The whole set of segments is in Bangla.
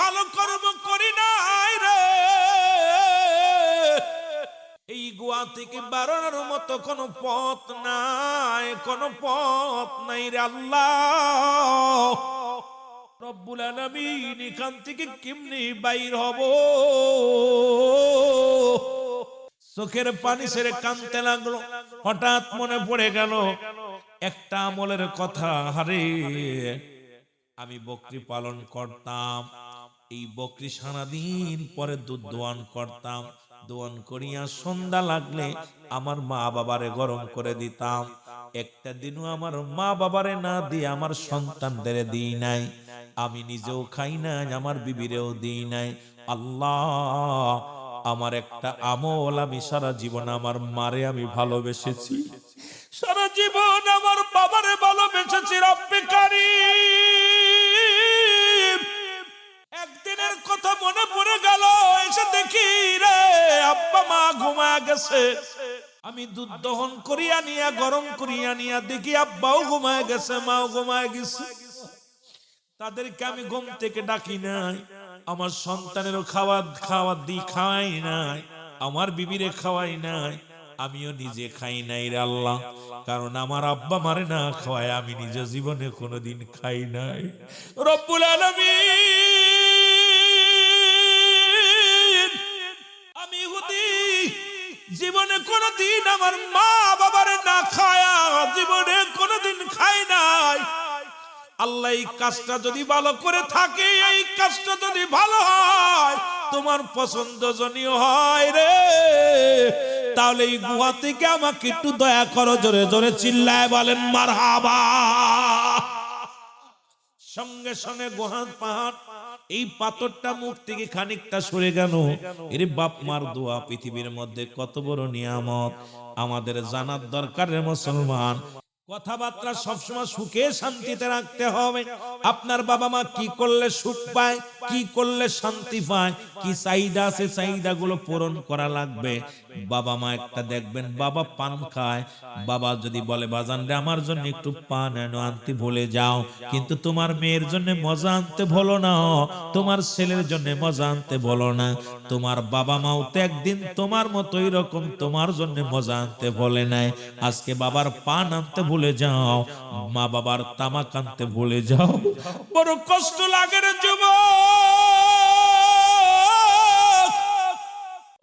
ভালো কর্ম করি নাই রে, এই গুয়া থেকে বাড়ানোর মতো কোনো পথ নাই, কোনো পথ নাই রে আল্লাহ রব্বুল আলামিন। এখান থেকে কেমনে বাইর হব? চোখের পানি ছেড়ে কাঁদতে লাগলো। হঠাৎ মনে পড়ে গেল একটা আমলের কথা। হারে, আমি বকরি পালন করতাম, এই বকরি সারাদিন পরে দুধ দোয়ান করতাম, দোয়ান করিয়া সন্ধ্যা লাগলে আমার মা বাবারে গরম করে দিতাম। একটা দিনও আমার মা বাবারে না দিয়ে আমার সন্তানদের দিই নাই, আমি নিজেও খাই নাই, আমার বিবিরেও দিই নাই। আল্লাহ, আমার একটা আমল, আমি সারা জীবন আমার মারে আমি ভালোবেসেছি, সারা জীবন আমার বাবারে ভালোবেসেছি। রব্বে কারীম, একদিনের কথা মনে পড়ে গেল, এসে দেখি রে আব্বা মা ঘুমায় গেছে। আমি দুধ দহন করিয়া নিয়া গরম করিয়া নিয়া দেখি আব্বাও ঘুমায় গেছে, মাও ঘুমায় গেছে। তাদেরকে আমি ঘুম থেকে ডাকি নাই, আমার সন্তানেরও খাওয়া দিই খাওয়াই নাই, আমার বিবিরে খাওয়াই নাই, আমিও নিজে খাই নাই রে আল্লাহ। কারণ আমার আব্বা মারে না খাওয়ায় আমি নিজ জীবনে কোনোদিন খাই নাই। রব্বুল আলামিন, আমি ইহুদি জীবনে কোনোদিন আমার মা বাবারে না খায়া জীবনে কোনোদিন খাই নাই। আল্লাহ, এই কাজটা যদি ভালো করে থাকে, এই কাজটা যদি ভালো হয়, তোমার পছন্দজনীয় হয় রে, তাহলে এই গুহা থেকে আমাকে একটু দয়া করো। জোরে জোরে চিল্লায় বলেন মারহাবা। সঙ্গে সঙ্গে গুহার পাহাড়, এই পাথরটা মুখ থেকে খানিকটা সরে গেল। এর বাপ মার দোয়া পৃথিবীর মধ্যে কত বড় নিয়ামত, আমাদের জানার দরকার রে মুসলমান। কথাবার্তা সবসময় সুখে শান্তিতে রাখতে হবে। আপনার বাবা মা কি করলে সুখ পায়, কি করলে শান্তি পায়, কি চাহিদা আছে, চাহিদা গুলো পূরণ করা লাগবে। বাবা মা একটা দেখবেন বাবা পান খায়, বাবা যদি বলে বাজান রে আমার জন্য একটু পান এনো আনতে ভুলে যাও, কিন্তু তোমার মেয়ের জন্য মজা আনতে ভুলো না, তোমার ছেলের জন্য মজা আনতে ভুলো না। তোমার বাবা মাও তো একদিন তোমার মতো এরকম তোমার জন্য মজা আনতে বলে নাই। আজকে বাবার পান আনতে ভুলে যাও, মা বাবার তামাক আনতে ভুলে যাও, বড় কষ্ট লাগে রে যুবক।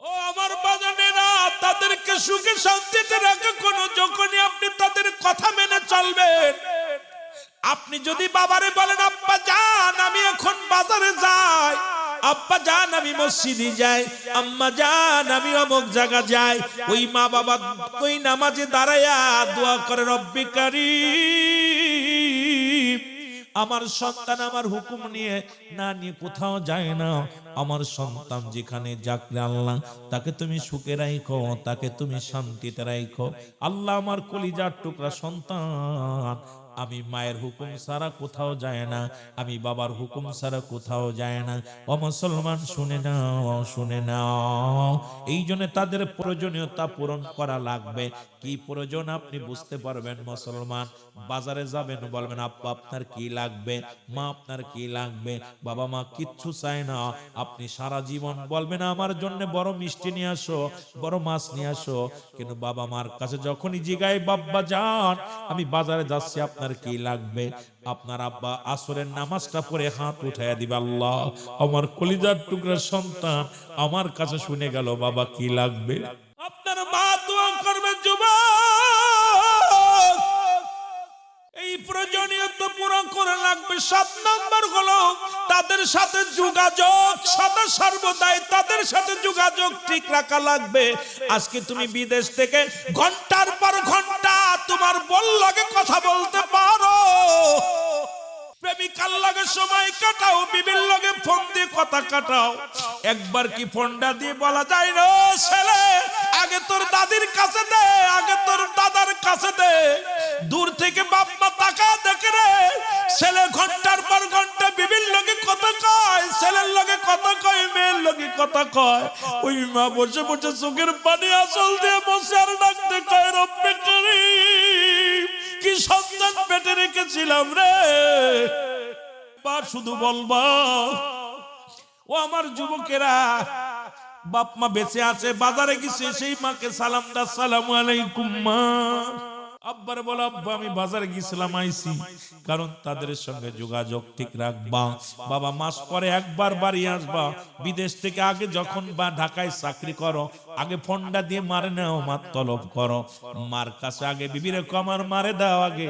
ও আমার বাজানেরা, তাদেরকে সুখে শান্তিতে রাখা কোনো, যখনই আপনি তাদের কথা মেনে চলবেন। আপনি যদি বাবারে বলেন আব্বা জান আমি এখন বাজারে যাই, আব্বা জান আমি মসজিদে যাই, আম্মা জান আমি অমুক জায়গা যাই, ওই মা বাবা ওই নামাজে দাঁড়ায়া দোয়া করে রব্বে কারীম, আমার সন্তান আমার হুকুম নিয়ে না নিয়ে কোথাও যায় না, আমার সন্তান যেখানে যাক রে আল্লাহ তাকে তুমি সুখে রাখো, তাকে তুমি শান্তিতে রাখো। আল্লাহ, আমার কলিজার টুকরা সন্তান আমি মায়ের হুকুম ছাড়া কোথাও যায় না, আমি বাবার হুকুম ছাড়া কোথাও যায় না। ও মুসলমান শুনে নাও, শুনে নাও, এই জন্য তাদের প্রয়োজনীয়তা পূরণ করা লাগবে। কি প্রয়োজন আপনি বুঝতে পারবেন মুসলমান। বাজারে যাবেন, বলবেন আব্বা আপনার কি লাগবে, মা আপনার কি লাগবে, বাবা মা কিচ্ছু চায় না, আপনি সারা জীবন বলবেন আমার জন্য বড় মিষ্টি নিয়ে আসো, বড় মাছ নিয়ে আসো, কিন্তু বাবা মার কাছে যখনই জিগায় বাব্বা যান আমি বাজারে যাচ্ছি আপনার কি লাগবে, আপনার আব্বা আসরের নামাজটা পড়ে হাত উঠাইয়া দিবে, আল্লাহ আমার কলিজার টুকরা সন্তান আমার কাছে শুনে গেল বাবা কি লাগবে। আপনার মা দোয়া করবে যুবক, এই প্রয়োজনীয়তা পূরণ করে লাগবে। 7 নম্বর হলো তাদের সাথে যোগাযোগ, সদা সর্বদাই তাদের সাথে যোগাযোগ ঠিক রাখা লাগবে। আজকে তুমি বিদেশ থেকে ঘন্টার পর ঘন্টা তোমার বল লাগে কথা বলতে পারো, প্রেমিকার লাগে সময় কাটাও, বিবির লাগে ফোন দিয়ে কথা কাটাও, একবার কি ফোনটা দিয়ে বলা যায় না ছেলে আগে তোর দাদির কাছে দে, আগে তোর দাদার কাছে দে, দূর থেকে বাপ মা তাকায় দেখে রে ছেলে ঘন্টার পর ঘন্টা বিবির লগে কথা কয়, ছেলের লগে কথা কয়, মেয়ের লগে কথা কয়, ওই মা বসে বসে চোখের পানি আঁচল দিয়ে বসে আর ডাকতে কয় রব্বে কারীম কি সন্তান পেটে রেখেছিলাম রে। বা শুধু বলবা ও আমার যুবকেরা, বাপ মা বেঁচে আছে, বাজারে গেছে, সেই মাকে সালাম দা, আসসালামু আলাইকুম মা। আব্বার বলো আব্বা আমি বাজারে গিয়েছিলাম আইছি, কারণ তাদের সঙ্গে যোগাযোগ ঠিক রাখবা। বাবা মাস পরে একবার বাড়ি আসবা, বিদেশ থেকে আগে যখন বা ঢাকায় চাকরি করো, আগে ফোনটা দিয়ে মারে নাও, মার তলব করো, মার কাছে আগে বিবির কমার মারে দাও, আগে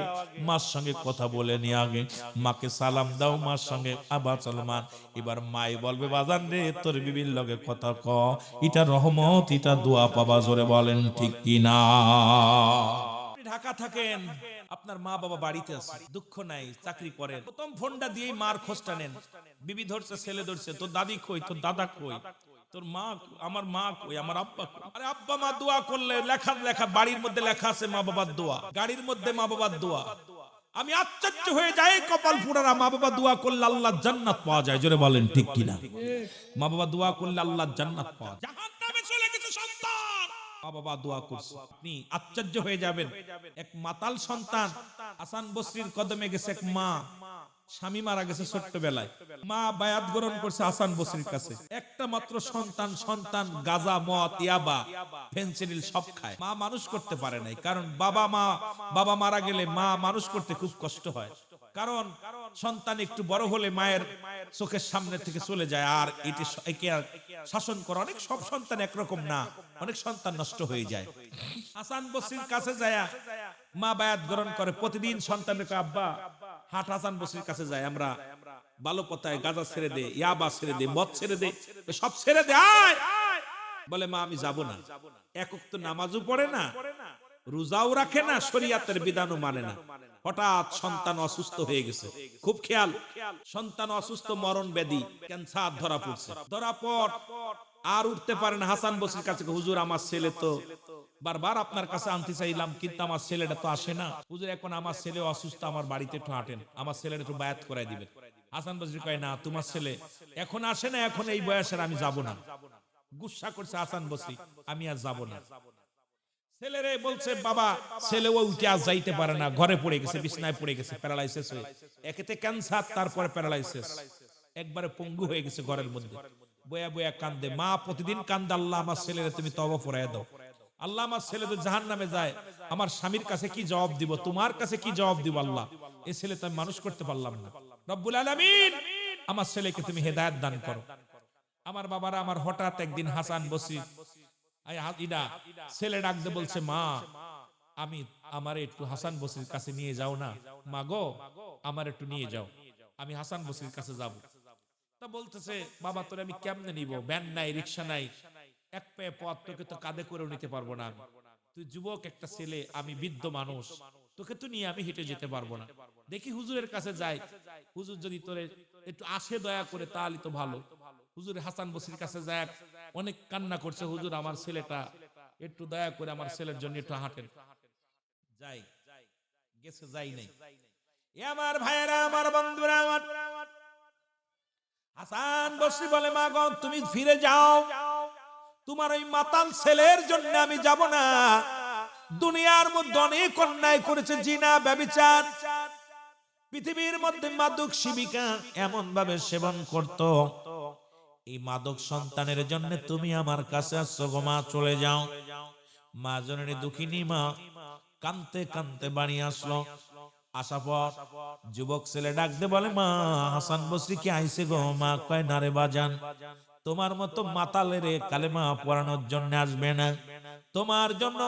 মার সঙ্গে কথা বলে নি, আগে মাকে সালাম দাও, মার সঙ্গে আবা সালমান। এবার মাই বলবে বাজান রে তোর বিবির লগে কথা ক, এটা রহমত, এটা দোয়া পাবা, জোরে বলেন ঠিক কিনা। ঢাকা থাকেন, আপনার মা বাবা বাড়িতে আছে, দুঃখ নাই, চাকরি করেন, প্রথম ফোনটা দিয়েই মার খোঁজটা নেন। বিবি ধরছে, ছেলে ধরছে, তোর দাদি কই, তোর দাদা কই, তোর মা, আমার মা কই, আমার আব্বা কই। আরে আব্বা মা দোয়া করলে লেখা লেখা বাড়ির মধ্যে লেখা আছে মা বাবার দোয়া, গাড়ির মধ্যে মা বাবার দোয়া। আমি আশ্চর্য হয়ে যাই, কপাল ফুরারা, মা বাবা দোয়া করলে আল্লাহ জান্নাত পাওয়া যায়, জোরে বলেন ঠিক কিনা। মা বাবা দোয়া করলে আল্লাহ জান্নাত পাওয়া যায়। জাহান্নামে চলে গেছে সন্তান, মা বাবা দোয়া করছে, আপনি আশ্চর্য হয়ে যাবেন। এক মাতাল সন্তান হাসান বসরির কদমে গেছে, এক মা, স্বামী মারা গেছে ছোট্টবেলায়, মা বায়াত গ্রহণ করছে হাসান বসরির কাছে, একটা মাত্র সন্তান, সন্তান গাঁজা, মদ, ইয়াবা, ফেনসিডিল সব খায়, মা মানুষ করতে পারে নাই। কারণ বাবা মারা গেলে মা মানুষ করতে খুব কষ্ট হয়, কারণ সন্তান একটু বড় হলে মায়ের চোখের সামনে থেকে চলে যায়, আর একে শাসন করা, অনেক সব সন্তান একরকম না, অনেক সন্তান নষ্ট হয়ে যায়। হাসান বসরির কাছে যায় মা বায়াত গ্রহণ করে, প্রতিদিন সন্তানের আব্বা হাট হাসান বসরির কাছে যায়, আমরা ভালো পথায়, গাঁজা ছেড়ে দে, ইয়াবা ছেড়ে দে, মদ ছেড়ে দে, সব ছেড়ে দে, আয়। বলে মা আমি যাব না, এক ওয়াক্ত নামাজও পড়ে না, রোজাও রাখে না, শরীয়তের বিধানও মানে না। হঠাৎ সন্তান অসুস্থ হয়ে গেছে, খুব খেয়াল, সন্তান অসুস্থ, মরণ ব্যাধি, ক্যান্সার ধরা পড়ছে, ধরা পর আর উঠতে পারে না। হাসান বসরির কাছে, হুজুর আমার ছেলে তো বারবার আপনার কাছে আনতে চাইলাম, কিন্তু আমার ছেলেটা তো আসে না, হুজুর এখন আমার ছেলে অসুস্থ, আমার বাড়িতে একটু হাঁটেন, আমার ছেলের একটু বায়াত করাই দিবেন। হাসান বসরি কয় না, তোমার ছেলে এখন আসে না, এখন এই বয়সের আমি যাব না। গুসা করছে হাসান বসরি, আমি আর যাব না। ছেলেরে বলছে বাবা, ছেলে ও উঠে আজ যাইতে পারে না, ঘরে পড়ে গেছে, বিছনায় পড়ে গেছে, প্যারালাইসিস হয়ে, একেতে ক্যান্সার, তারপরে প্যারালাইসিস, একবারে পঙ্গু হয়ে গেছে ঘরের মধ্যে, বয়া বয়া কান্দে। মা প্রতিদিন কান্দে, আল্লাহ আমার ছেলেরে তুমি তওবা ফরাইয়া দাও, আল্লাহ আমার ছেলে তো জাহান্নামে যায়, আমার স্বামীর কাছে কি জবাব দিব, তোমার কাছে কি জবাব দিব, আল্লাহ এই ছেলে তো আমি মানুষ করতে পারলাম না, রব্বুল আলামিন আমার ছেলেকে তুমি হেদায়েত দান করো। আমার বাবারা, আমার হঠাৎ একদিন হাসান বসরি ছেলে ডাকতে বলছে, মা আমি আমার একটু হাসান বসরির কাছে নিয়ে যাও না, মা গো আমার একটু নিয়ে যাও, আমি হাসান বসরির কাছে যাব। তা বলতেছে, বাবা তোরে আমি কেমনে নিব, ভ্যান নাই, রিক্সা নাই, এক পায়ে পথ, তোকে তো কাঁধে করেও নিতে পারবো না, তুই যুবক একটা ছেলে, আমি বৃদ্ধ মানুষ, তোকে তো নিয়ে আমি হেঁটে যেতে পারবো না, দেখি হুজুরের কাছে যাই, হুজুর যদি তোরে একটু আসে দয়া করে তাহলে তো ভালো। হুজুর হাসান বসরির কাছে যায়, অনেক কান্না করছে, হুজুর আমার ছেলেটা একটু দয়া করে আমার ছেলের জন্য একটু হাঁটেন। যাই গেছে, যাই নাই। এ আমার ভাইয়েরা, আমার বন্ধুরা, আমার হাসান বসরি বলে, মা গো তুমি ফিরে যাও, তোমার ওই মাতাল ছেলের জন্য আমি যাব না। দুনিয়ার মধ্যে অনেক অন্যায় করেছে, জিনা, ব্যভিচার, পৃথিবীর মধ্যে মাদক শিবিকা এমন ভাবে সেবন করত, এই মাদক সন্তানের জন্য তুমি আমার কাছে আসছো গো মা, চলে যাও। মা জননী দুঃখিনী মা কানতে কানতে বাড়ি আসলো। আসার পর যুবক ছেলে ডাকতে বলে, মা হাসান বসরি কি আইছে গো? মা কয়, না রে বাজান, তোমার মতো মাতালের কালেমা পড়ানোর জন্য আসবে না, তোমার জন্য,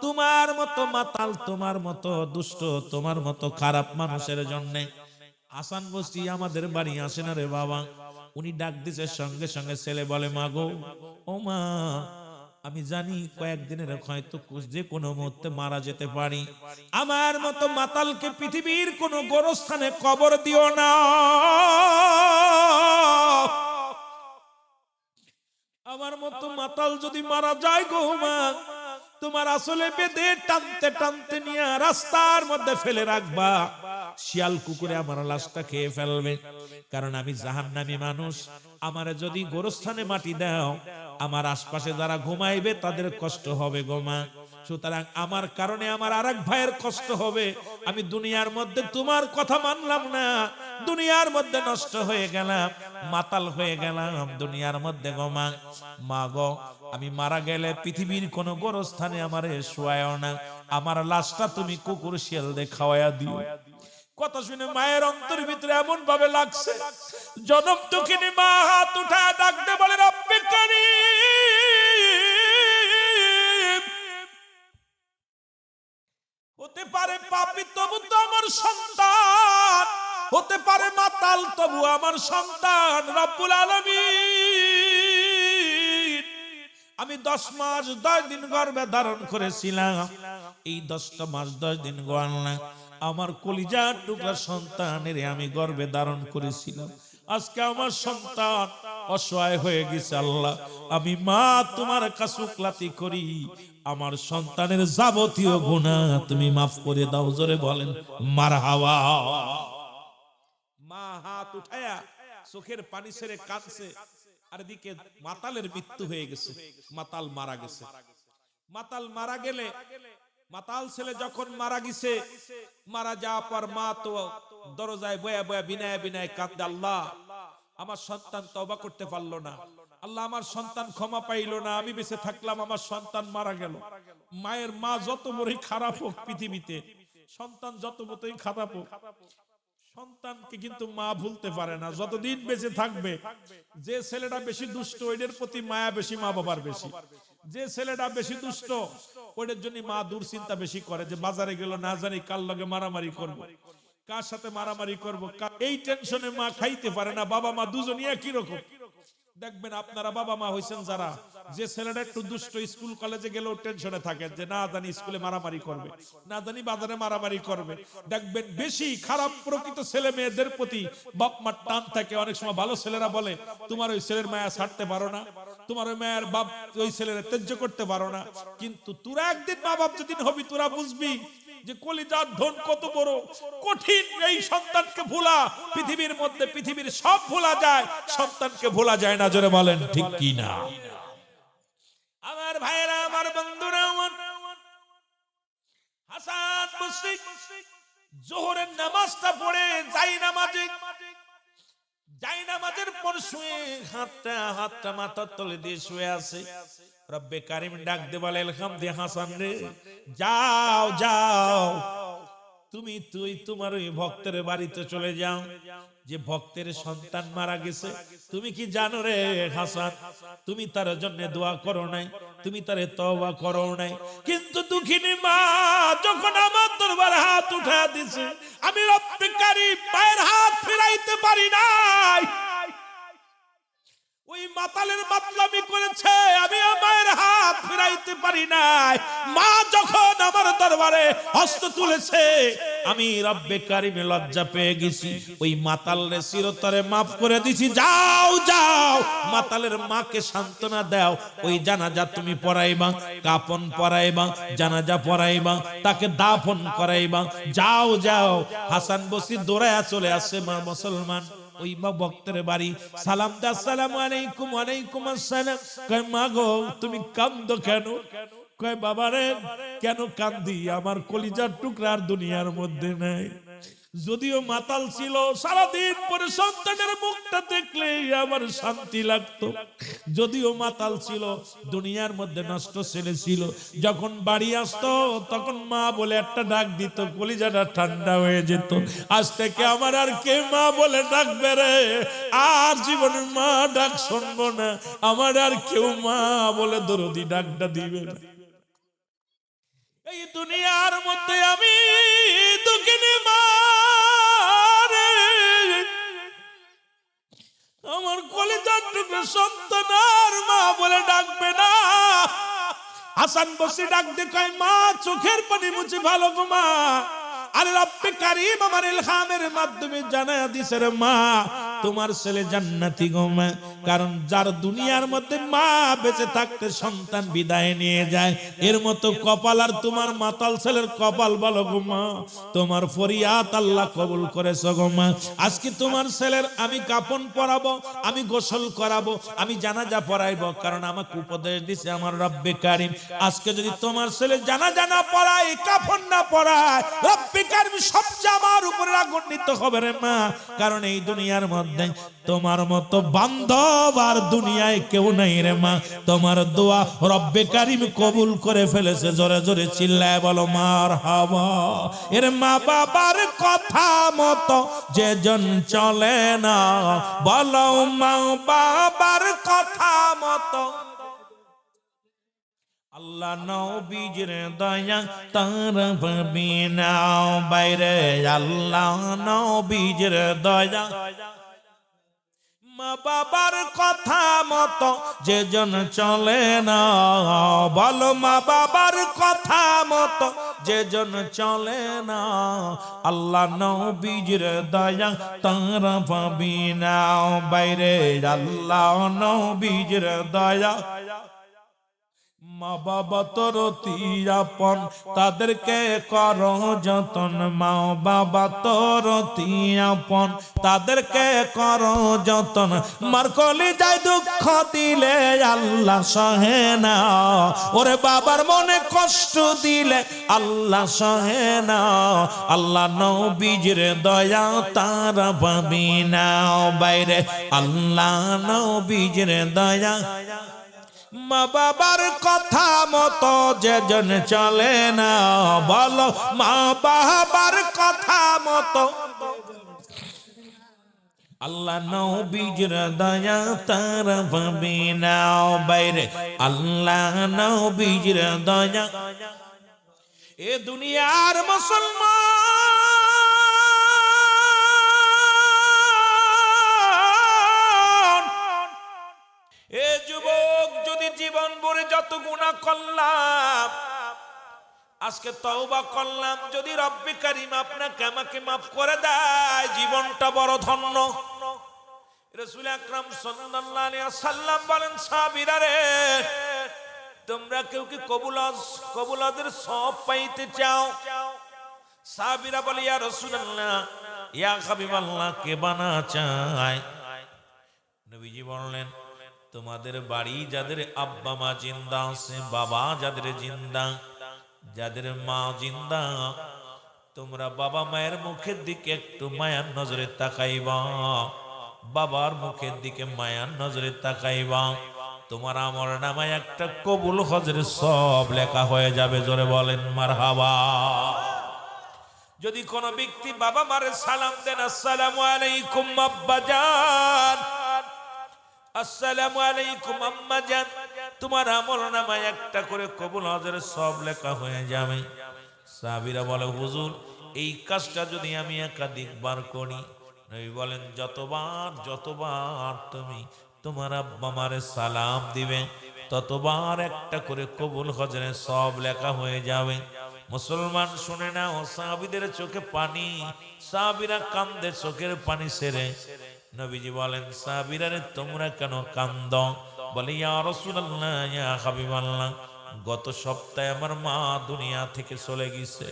তোমার মতো মাতাল, তোমার মতো দুষ্ট, তোমার মতো খারাপ মানুষের জন্য হাসান বসরি আমাদের বাড়ি আসে না রে বাবা। উনি ডাক দিছে, সঙ্গে সঙ্গে ছেলে বলে, মা গো, ও মা আমি জানি কয়েকদিনের হয়তো যে কোনো মুহূর্তে মারা যেতে পারি, আমার মতো মাতালকে পৃথিবীর কোন গোরস্থানে কবর দিও না, আমার মতো মাতাল যদি মারা যায় গো মা, তোমার আসলে বেঁধে টানতে টানতে নিয়ে রাস্তার মধ্যে ফেলে রাখবা, শিয়াল কুকুরে আমার লাশটা খেয়ে ফেলবে, কারণ আমি জাহান্নামী মানুষ, আমার যদি গোরস্থানে মাটি দাও আমার আশপাশে যারা ঘুমাইবে তাদের কষ্ট হবে গো মা। সুতরাং আমার কারণে আমার আরেক ভাইয়ের কষ্ট হবে, আমি দুনিয়ার মধ্যে তোমার কথা মানলাম না, দুনিয়ার মধ্যে নষ্ট হয়ে গেলাম, মাতাল হয়ে গেলাম দুনিয়ার মধ্যে গো মা। মা গো, আমি মারা গেলে পৃথিবীর কোন গোরস্থানে আমারে শোয়ায়ও না, আমার লাশটা তুমি কুকুর শিয়াল দিয়ে খাওয়ায়া দিও। কথা শুনে মায়ের অন্তরের ভিতরে এমন ভাবে লাগছে, জনম দুঃখিনী মা হাত উঠায় ডাকতে বলে, রব্বে কারীম, হতে পারে পাপী তবু তো আমার সন্তান, হতে পারে মাতাল তবু আমার সন্তান। রব্বুল আলামিন, আমি 10 মাস 10 দিন গর্ভে ধারণ করেছিলাম, এই 10টা মাস 10 দিন গো আল্লাহ আমার কলিজার টুকরা সন্তানের আমি গর্ভে ধারণ করেছিলাম। আজকে আমার সন্তান অসহায় হয়ে গেছে আল্লাহ, আমি মা তোমার কাছে উকলাতি করি, আমার সন্তানের যাবতীয় গুনাহ তুমি মাফ করে দাও। জোরে বলেন মারহাবা। মা হাত উঠায়া চোখের পানি ছেড়ে কাঁদছে, আর এদিকে মাতালের মৃত্যু হয়ে গেছে, মাতাল মারা গেছে। মাতাল মারা গেলে, মাতাল ছেলে যখন মারা গেছে, মারা যাওয়ার পর মা তো দরজায় বয়া বয়া বিনায় বিনায় কাঁদে, আল্লাহ আমার সন্তান তওবা করতে পারলো না, আল্লাহ আমার সন্তান ক্ষমা পাইলো না, আমি বেঁচে থাকলাম, আমার সন্তান মারা গেল। মায়ের মা যত বড়ই খারাপ হোক পৃথিবীতে, সন্তান যত বড়ই খারাপ হোক, সন্তানকে কিন্তু মা ভুলতে পারে না যতদিন বেঁচে থাকবে। যে ছেলেটা বেশি দুষ্ট ওইটার প্রতি মায়া বেশি মা বাবার বেশি, যে ছেলেটা বেশি দুষ্ট ওইটার জন্য মা দুশ্চিন্তা বেশি করে, যে বাজারে গেল না জানি কার লগে মারামারি করব, কার সাথে মারামারি করব, এই টেনশনে মা খাইতে পারে না। বাবা মা দুজনই একই রকম। দেখবেন আপনারা বাবা মা হইছেন যারা, যে ছেলেটা একটু দুষ্ট স্কুল কলেজে গেলেও টেনশনে থাকে, যে না জানি স্কুলে মারামারি করবে, না জানি বাজারে মারামারি করবে। দেখবেন বেশি খারাপ প্রকৃত ছেলে মেয়েদের প্রতি বাপ মার টান থাকে। অনেক সময় ভালো ছেলেরা বলে, তোমার ওই ছেলের মায়া ছাড়তে পারো না, তোমার ওই মায়ের বাপ ওই ছেলের ত্যায্য করতে পারো না। কিন্তু তোরা একদিন মা বাপ যেদিন হবি, তোরা বুঝবি যে কলিজার ধন কত বড় কঠিন। এই সন্তানকে ভোলা, পৃথিবীর মধ্যে পৃথিবীর সব ভোলা যায়, সন্তানকে ভোলা যায় না। জোরে বলেন ঠিক কি না? আমার ভাইরা, আমার বন্ধুরা, হাসান বসরি জোহরের নামাজটা পড়ে জায়নামাজের পর শুয়ে হাতটা মাথার তলে দিয়ে শুয়ে আছে। রব্বে কারিম ডাক দে বলে, আলহামদুলিল্লাহ হাসান রে, যাও যাও, তুই তোমার ওই ভক্তের বাড়িতে চলে যাও, যে ভক্তের সন্তান মারা গেছে। তুমি কি জানো রে হাসান, তুমি তার জন্য দোয়া করো নাই, তুমি তারে তওবা করো নাই। কিন্তু দুঃখিনী মা যখন আমার দরবারে হাত উঠা দিছে, আমি রব্বে কারিম পায়ের হাত ফিরাইতে পারি নাই। ওই মাতালের মাতলামি করেছে, আমি আমার হাত ফিরাইতে পারি নাই। মা যখন আমার দরবারে হস্ত তুলেছে, আমি রব্বে কারিমে লজ্জা পেয়ে গেছি, ওই মাতালরে চিরতরে মাফ করে দিছি। যাও যাও, মাতালের মাকে সান্ত্বনা দাও, ওই জানাজা তুমি পড়াইবা, কাফন পরাইবা, জানাজা পড়াইবা, তাকে দাফন করাইবা। যাও যাও। হাসান বসরি দৌড়ায়া চলে আসে মা মুসলমান ওই মা ভক্তের বাড়ি, সালাম দে, আসসালামু আলাইকুম। ওয়ালাইকুম আসসালাম। কয় মা গো, তুমি কান্দো কেন? কয় বাবা রে, কেন কান্দি, আমার কলিজার টুকরা আর দুনিয়ার মধ্যে নাই। যদিও মাতাল ছিল, সারাদিন পরে সন্তানের মুখটা দেখলে আমার শান্তি লাগতো। যদিও মাতাল ছিল, দুনিয়ার মধ্যে নষ্ট ছেলে ছিল, যখন বাড়ি আসতো তখন মা বলে একটা ডাক দিত, কলিজাটা ঠান্ডা হয়ে যেত। আজ থেকে আমার আর কে মা বলে ডাকবে রে, আর জীবনে মা ডাক শুনবো না, আমার আর কেউ মা বলে দরদি ডাকটা দিবে না। এই দুনিয়ার মধ্যে আমি দুঃখিনী মা, আমার কলিজার টুকরা সন্তান আর মা বলে ডাকবে না। হাসান বসরি ডাক দে, কয় মা চোখের পানি মুছে ভালো গো মা। আরে রব্বে কারিম আমার ইলহামের মাধ্যমে জানায়া দিছে রে মা, তোমার ছেলে জান্নাতি গো মা। কারণ যার দুনিয়ার মধ্যে মা বেঁচে থাকতে সন্তান বিদায় নিয়ে যায়, এর মতো কপাল আর তোমার মাতাল ছেলের কপাল বলো গো মা। তোমার ফরিয়াদ আল্লাহ কবুল করেছো গো মা। আজকে তোমার ছেলের আমি কাফন পরাবো, আমি গোসল করাবো, আমি জানাজা পড়াইবো, কারণ আমাকে উপদেশ দিছে আমার রব্বে কারিম। আজকে যদি তোমার ছেলে জানাজা না পড়ায়, কাফন না পড়ায়, রব্বে কারিম সবচেয়ে আমার উপরে রাগান্বিত হবে রে মা। কারণ এই দুনিয়ার মধ্যে তোমার মতো বান্ধব আর দুনিয়ায় কেউ নাই রে মা। তোমার দোয়া রব্বে কারিম কবুল করে ফেলেছে। জোরে জোরে চিল্লায় বলো মারহাবা। এর মা বাবার কথা মতো যেজন চলে না, বলো মা বাবার কথা মতো। আল্লাহ নবীর দয়া তার পাবি না বাইরে, আল্লাহ নবীর দয়া। মা বাবার কথা মতো যেজন চলে না, বলো মা বাবার কথা মতো যেজন চলে না, আল্লাহ নবীর দয়া তার পাবি না বাইরে, আল্লাহ নবীর দয়া। মা বাবা তোর অতি আপন, তাদেরকে করো যতন। মা বাবা তোর অতি আপন, তাদেরকে করো যতন। মার কলিজায় দুঃখ দিলে আল্লাহ সহে না, ওরে বাবার মনে কষ্ট দিলে আল্লাহ সহে না। আল্লাহ নবীর দয়া তারা পাবি না বাইরে, আল্লাহ নবীর দয়া। মা বাবার কথা মতো যেজন চলে না, বলো মা বাবার কথা মতো। আল্লাহ নবীর দয়া তার পাবি না বাইরে, আল্লাহ নবীর দয়া। এ দুনিয়ার মুসলমান, এ যুবক, যদি জীবন ভরে যত গুনাহ করলাম, আজকে তওবা করলাম, যদি রব্বে কারিম আপনাকে আমাকে মাফ করে দেয়, জীবনটা বড় ধন্য। রাসূল আকরাম সাল্লাল্লাহু আলাইহি ওয়াসাল্লাম বলেন, সাহাবীরা রে, তোমরা কেউ কি কবুলাতের সওয়াব পাইতে চাও? সাহাবীরা বলে, ইয়া রাসূলুল্লাহ, ইয়া হাবিবাল্লাহ, কে বানা চায়? নবীজি বললেন, তোমাদের বাড়ি যাদের আব্বা মা জিন্দা আছে, বাবা যাদের জিন্দা, যাদের মা জিন্দা, তোমরা বাবা মায়ের মুখের দিকে একটু মায়ার নজরে তাকাইবা, বাবার মুখের দিকে মায়ার নজরে তাকাইবা। তোমার আমল নামায় একটা কবুল হজের সব লেখা হয়ে যাবে। জোরে বলেন মারহাবা। যদি কোনো ব্যক্তি বাবা মারে সালাম দেন, আসসালামু আলাইকুম আব্বাজান, আসসালামু আলাইকুম আম্মাজান, তোমার আমল নামায় একটা করে কবুল হজের সব লেখা হয়ে যাবে। সাহাবীরা বলে, হুজুর, এই কাজটা যদি আমি একাধিকবার করি? নবী বলেন, যতবার তুমি তোমার আব্বা মারে সালাম দিবে, ততবার একটা করে কবুল হজের সব লেখা হয়ে যাবে। মুসলমান শুনে নাও, সাহাবীদের চোখে পানি, সাহাবীরা কান্দে চোখের পানি ছেড়ে। নবীজি বলেন, সাহাবীরা রে, তোমরা কেন কান্দো? বলে, ইয়া রাসূলুল্লাহ, ইয়া হাবিবাল্লাহ, গত সপ্তাহে আমার মা দুনিয়া থেকে চলে গেছে,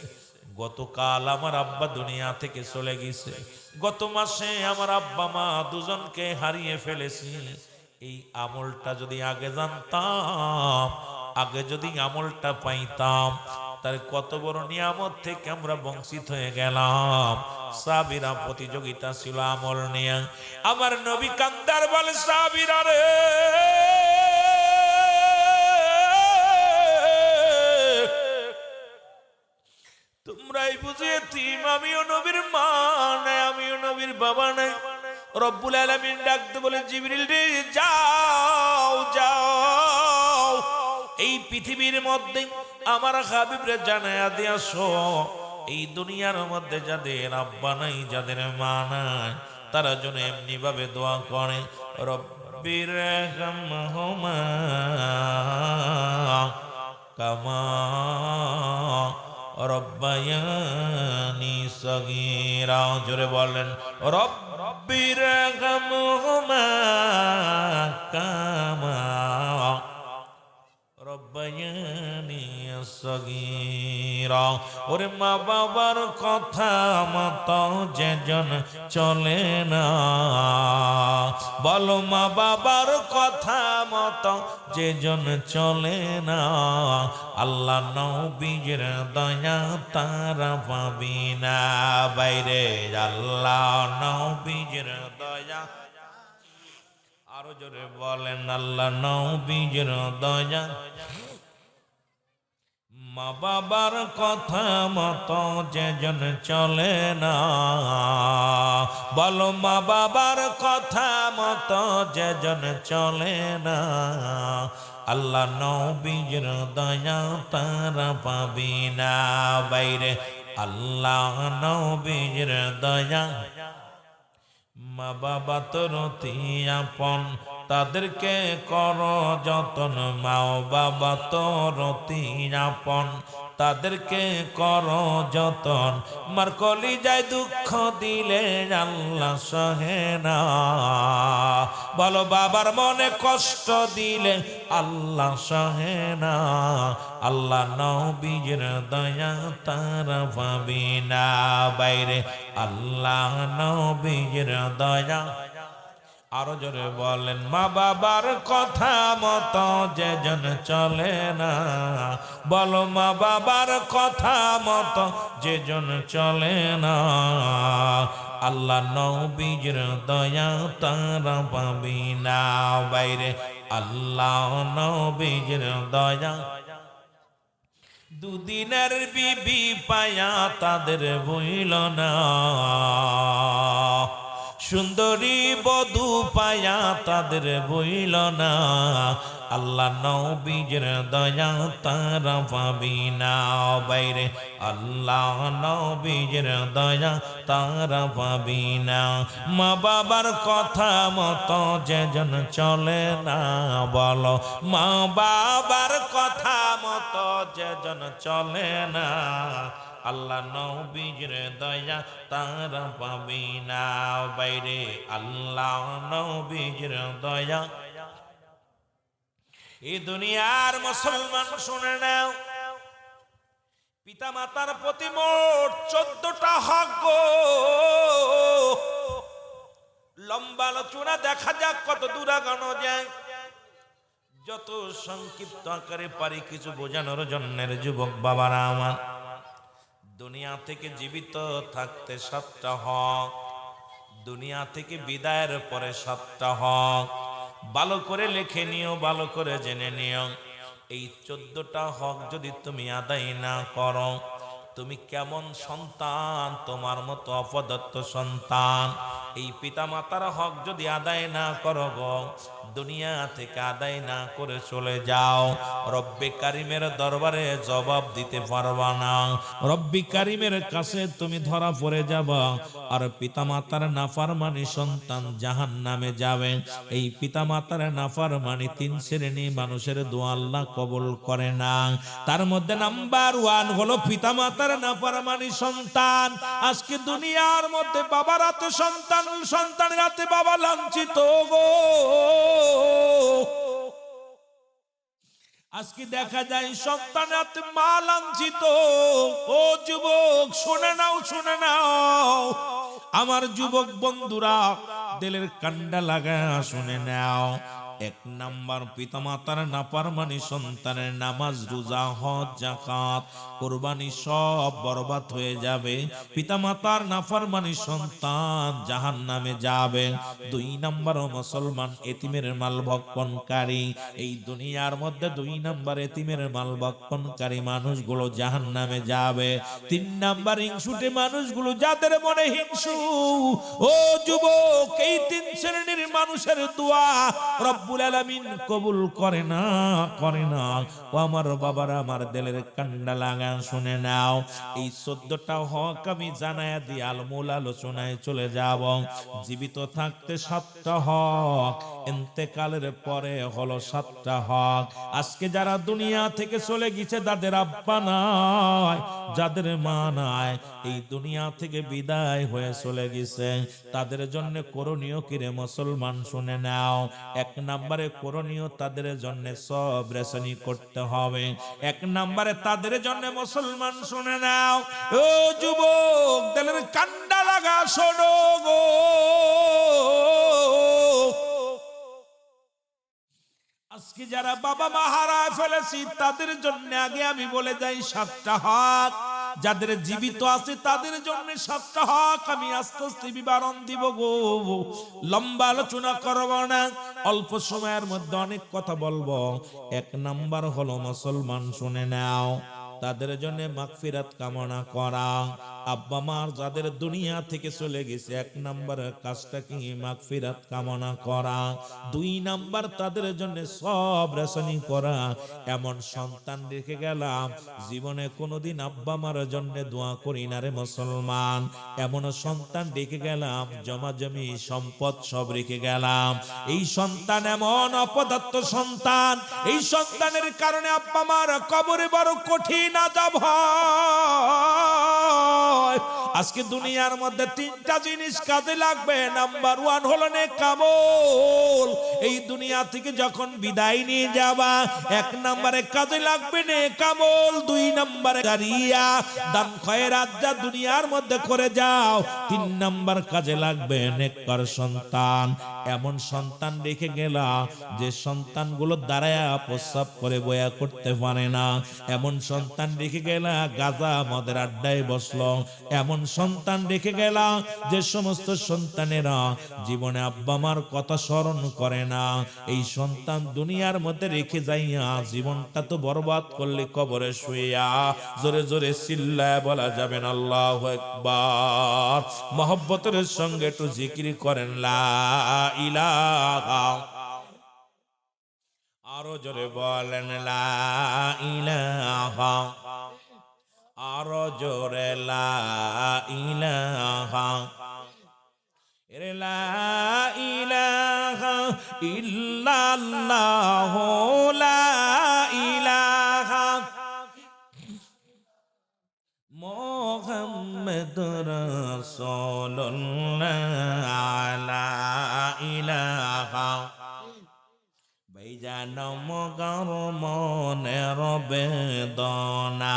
গতকাল আমার আব্বা দুনিয়া থেকে চলে গেছে, গত মাসে আমার আব্বা মা দুজনকে হারিয়ে ফেলেছি। এই আমলটা যদি আগে জানতাম, আগে যদি আমলটা পাইতাম, তার কত বড় নিয়ামত থেকে আমরা বঞ্চিত হয়ে গেলাম। সাহাবীরা প্রতিযোগিতা ছিল আমল নিয়ে। আমার নবী কান্দার বলে, সাহাবীরা রে, তোমরাই বুঝে তিম, আমিও নবীর মা নাই, আমিও নবীর বাবা নাই। রব্বুল আলামিন ডাকতে বলে, জিবরিল রে, যাও যাও, এই পৃথিবীর মধ্যে আমার হাবিবরে জানায়া দিয়ে আসো, এই দুনিয়ার মধ্যে যাদের আব্বা নাই, যাদের মা নাই, তারা যেন এমনি ভাবে দোয়া করে, রব্বির রহমহুমা কামা রব্বায়ানি সগীরা। জোরে বলেন, রব্বির রব্বিরহামহুমা কামা রব্বায়ানি সগীরা। ওরে মা বাবার কথা মতো যেজন চলে না, বলো মা বাবার কথা মতো যেজন চলে না, আল্লাহ নবীর দয়া তারা পাবি না। বাইরে আল্লাহ নবীর দয়া, আরো জোরে বলেন আল্লাহ নবীর দয়া। মা বাবার কথা মতো যেজন চলে না, বলো মা বাবার কথা মতো যেজন চলে না, আল্লাহ নবীর দয়া তারা পাবি না। বাইরে আল্লাহ নবীর দয়া। মা বাবা তোর অতি আপন, তাদেরকে কর যতন। মা বাবা তোর অতি আপন, তাদেরকে কর যতন। মার কলিজায় দুঃখ দিলে আল্লাহ সহে না, বলো বাবার মনে কষ্ট দিলে আল্লাহ সহে না, আল্লাহ নবীর দয়া তারা পাবি না। বাইরে আল্লাহ নবীর দয়া। আরো জোরে বলেন মা বাবার কথা মতো যেজন চলে না, বলো মা বাবার কথা মতো যেজন চলে না, আল্লাহ নবীর দয়া তারা পাবি না। বাইরে আল্লাহ নবীর দয়া। দুদিনের বিবি পায়া তাদের বইল না, সুন্দরী বধূ পায়া তাদের বইল না, আল্লাহ নবীর দয়া তারা পাবি না। বাইরে আল্লাহ নবীর দয়া তারা পাবি না। মা বাবার কথা মতো যেজন চলে না, বলো মা বাবার কথা মতো যেজন চলে না, আল্লাহ নবীর দয়া তারা পাবি না। বাইরে আল্লাহ নবীর দয়া। এই দুনিয়ার মুসলমান শুনে নাও, পিতা মাতার প্রতি মোট 14টা হক গো। লম্বা আলোচনা দেখা যাক কত দূর আগানো যায়। যত সংক্ষিপ্ত আকারে পারি কিছু বোঝানোর জন্যের যুবক বাবারা আমার, দুনিয়া থেকে জীবিত থাকতে 7টা হক, দুনিয়া থেকে বিদায়ের পরে 7টা হক। ভালো করে লিখে নিও, ভালো করে জেনে নিও। এই 14টা হক যদি তুমি আদায় না করো, তুমি কেমন সন্তান, তোমার মতো অপদত্ত সন্তান। এই পিতা মাতার হক যদি আদায় না করো গো, দুনিয়া থেকে আদায় না করে চলে যাও, রব্বে কারিমের দরবারে জবাব দিতে পারবা না। রব্বি কারিমের কাছে তুমি ধরা পড়ে যাবা। আর পিতা মাতার নাফরমানি সন্তান জাহান্নামে যাবে। এই পিতা মাতার নাফরমানি 3 শ্রেণী মানুষের দোয়া আল্লাহ কবুল করে না। তার মধ্যে নাম্বার 1 হলো পিতা মাতার নাফরমানি সন্তান। আজকে দুনিয়ার মধ্যে বাবার হাতে সন্তান, সন্তানের হাতে বাবা লাঞ্ছিত গো। আজকে দেখা যায় সন্তানের হাতে মা লাঞ্ছিত। ও যুবক শুনে নাও, শুনে নাও আমার যুবক বন্ধুরা, দিলের কান্ডা লাগা শুনে নাও। 1 নাম্বার পিতামাতার নাফরমানি সন্তানের নামাজ, রোজা, হজ, যাকাত, কুরবানি সব বরবাদ হয়ে যাবে। পিতামাতার নাফরমানি সন্তান জাহান্নামে যাবে। 2 নাম্বার মুসলমান এতিমের মাল ভক্ষণকারী। এই দুনিয়ার মধ্যে 2 নাম্বার এতিমের মাল ভক্ষণকারী মানুষগুলো জাহান্নামে যাবে। 3 নাম্বার হিংসুটে মানুষগুলো, যাদের মনে হিংসু। ও যুবক, এই 3 শ্রেণীর মানুষের দোয়া রব্বুল আলামিন কবুল করে না, করে না। ও আমার বাবারা, আমার দিলের কান্ডা লাগা শুনে নাও। এই 14টা হক আমি জানায়া দিয়ে মূল আলোচনায় চলে যাব। জীবিত থাকতে 7টা হক, ইন্তেকালের পরে হলো 7টা হক। আজকে যারা দুনিয়া থেকে চলে গেছে, যাদের আব্বা নাই, যাদের মা নাই, এই দুনিয়া থেকে বিদায় হয়ে চলে গেছে, তাদের জন্য করণীয় কিরে মুসলমান শুনে নাও। 1 নম্বরে করণীয়, তাদের জন্য সব রেশনি করতে হবে। 1 নম্বরে তাদের জন্য মুসলমান শুনে নাও, ও যুবক দিলের কান্ডা লাগা শোনো গো। আজকে যারা বাবা মা হারায় ফেলেছি, তাদের জন্য আগে আমি বলে যাই 7টা হক। যাদের জীবিত আছে তাদের জন্য 7টা হক আমি আস্তে আস্তে বিবরণ দিব গো, লম্বা আলোচনা করব না, অল্প সময়ের মধ্যে অনেক কথা বলবো। 1 নাম্বার হলো মুসলমান শুনে নাও, তাদের জন্য মাগফিরাত কামনা করা। আব্বা মা যাদের দুনিয়া থেকে চলে গেছে, 1 নাম্বার কাজটা কি মাগফিরাত কামনা করা। 2 নাম্বার তাদের জন্য সব রেশনি করা। এমন সন্তান রেখে গেলাম, জীবনে কোনোদিন আব্বা মার জন্য দোয়া করি না রে মুসলমান। এমন সন্তান রেখে গেলাম, জমা জমি সম্পদ সব রেখে গেলাম। এই সন্তান এমন অপদার্থ সন্তান, এই সন্তানের কারণে আব্বা মার কবরে বড় কঠিন আযাব হয়। আজকে দুনিয়ার মধ্যে 3টা জিনিস কাজে লাগবে। নাম্বার 1 হলো নেক আমল। এই দুনিয়া থেকে যখন বিদায় নিয়ে যাবা, 1 নম্বরে কাজে লাগবে নেক আমল। 2 নম্বরে জারিয়া দান খয়রাত যা দুনিয়ার মধ্যে করে যাও। 3 নম্বর কাজে লাগবে নেককার সন্তান। এমন সন্তান রেখে গেলা যে সন্তানগুলো দাঁড়ায়া প্রস্রাব করে বয়া করতে পারে না। এমন সন্তান রেখে গেলা গাঁজা মদের আড্ডায় বসলো। এমন সন্তান রেখে গেলা যে সমস্ত সন্তানেরা জীবনে আব্বা মার কথা স্মরণ করে না। এই সন্তান দুনিয়ার মধ্যে রেখে যাইয়া জীবনটা তো বরবাদ করলে কবরে শুইয়া। জোরে জোরে চিল্লায় বলা যাবে না আল্লাহু আকবার। মহব্বতের সঙ্গে একটু জিকির করেন লা ইলাহা। আরো জোরে বলেন লা ইলাহা। আরো জোরে লা ইলাহা। লা ইলাহা ইল্লাল্লাহ, লা ইলাহা মুহাম্মাদুর রাসূলুল্লাহ, লা ইলাহা। ভাইজান মগর মনের বেদনা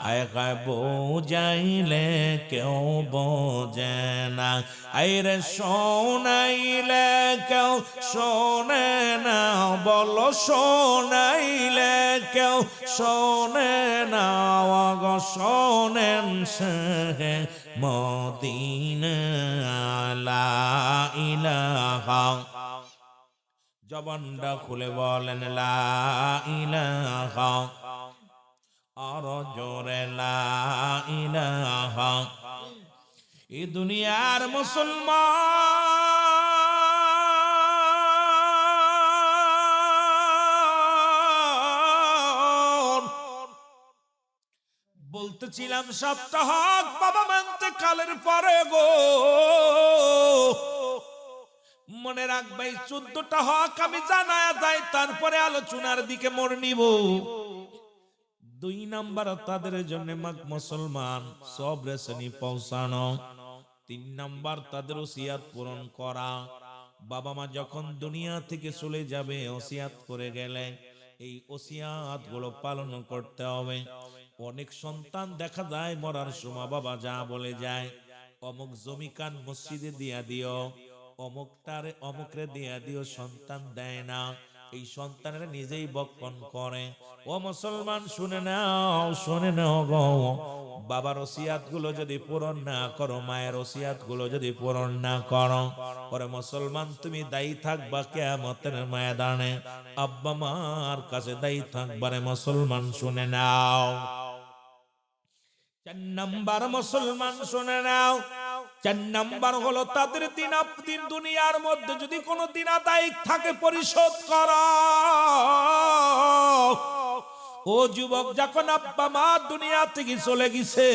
আয় বোঝাইলে কেউ বোঝে না। আইরে শোনাইলে কেউ শোনে না, বলো শোনাইলে কেউ শোনে না। গো শোনেন সে মদিনা, লা ইলাহা। জবানটা খুলে বলেন লা ইলাহা। আরো জোরে লা ইলাহা। এই দুনিয়ার মুসলমান বলতেছিলাম 7টা হক বাবা মানতে কালের পরে গো। মনে রাখবাই 14টা হক আমি জানায়া যাই, তারপরে আলোচনার দিকে মোড় নিব। 2 নাম্বার তাদের জন্য মুসলমান সব রেশনি পৌঁছানো। 3 নাম্বার তাদের ওসিয়াত পূরণ করা। বাবা মা যখন দুনিয়া থেকে চলে যাবে, ওসিয়াত করে গেলে এই ওসিয়াত গুলো পালন করতে হবে। অনেক সন্তান দেখা যায় মরার সময় বাবা যা বলে যায়, অমুক জমিকান মসজিদে দিয়া দিও, অমুকটারে অমুকরে দিয়া দিও, সন্তান দেয় না। এই সন্তানেরা নিজেই বক্ষণ করে। ও মুসলমান শুনে নাও, শুনে নাও গো, বাবার ওসিয়াত গুলো যদি পূরণ না করো, মায়ের ওসিয়াত গুলো যদি পূরণ না করো, ওরে মুসলমান তুমি দায়ী থাকবা কিয়ামতের ময়দানে। আব্বা মার কাছে দায়ী থাকবা রে মুসলমান, শুনে নাও। 4 নাম্বার মুসলমান শুনে নাও, 4 নাম্বার হলো তাদের দিন দুনিয়ার মধ্যে যদি কোনো দিন আদায় থাকে পরিশোধ করা। ও যুবক, যখন আব্বা মা দুনিয়া থেকে চলে গেছে,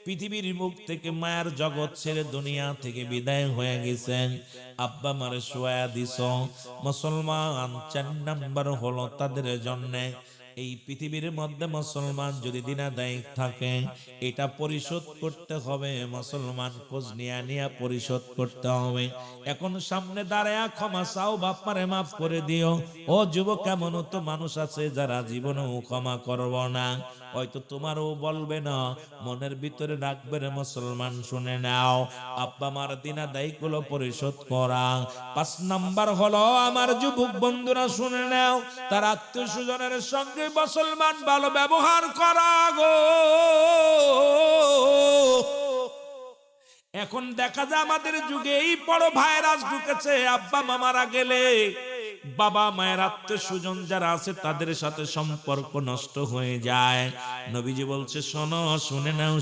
পৃথিবীর মুখ থেকে মায়ের জগৎ ছেড়ে দুনিয়া থেকে বিদায় হয়ে গেছেন, আব্বা মারে শোয়া দিছ। মুসলমান 4 নাম্বার হলো তাদের জন্য এই পৃথিবীর মধ্যে মুসলমান যদি দিনাদায়িক থাকে এটা পরিশোধ করতে হবে। মুসলমান খোঁজ নিয়ে পরিশোধ করতে হবে। এখন সামনে দাঁড়ায়া ক্ষমা চাও, বাপ্পারে মাফ করে দিও। ও যুবক, এমন তো মানুষ আছে যারা জীবনেও ক্ষমা করব না, হয়তো তোমারও বলবে না, মনের ভিতরে রাখবে রে মুসলমান। শুনে নাও, আব্বা মার দিনাদায়িক গুলো পরিশোধ করা। 5 নাম্বার হলো আমার যুবক বন্ধুরা শুনে নাও, তার আত্মীয় স্বজনের সঙ্গে মুসলমান ভালো ব্যবহার করা গো। এখন দেখা যায় আমাদের যুগে এই বড় ভাইরাস ঢুকেছে, আব্বা মা মারা গেলে বাবা মায়ের আত্মীয় স্বজন যারা আছে তাদের সাথে সম্পর্ক নষ্ট হয়ে যায়। নবীজি বলছে শোনো,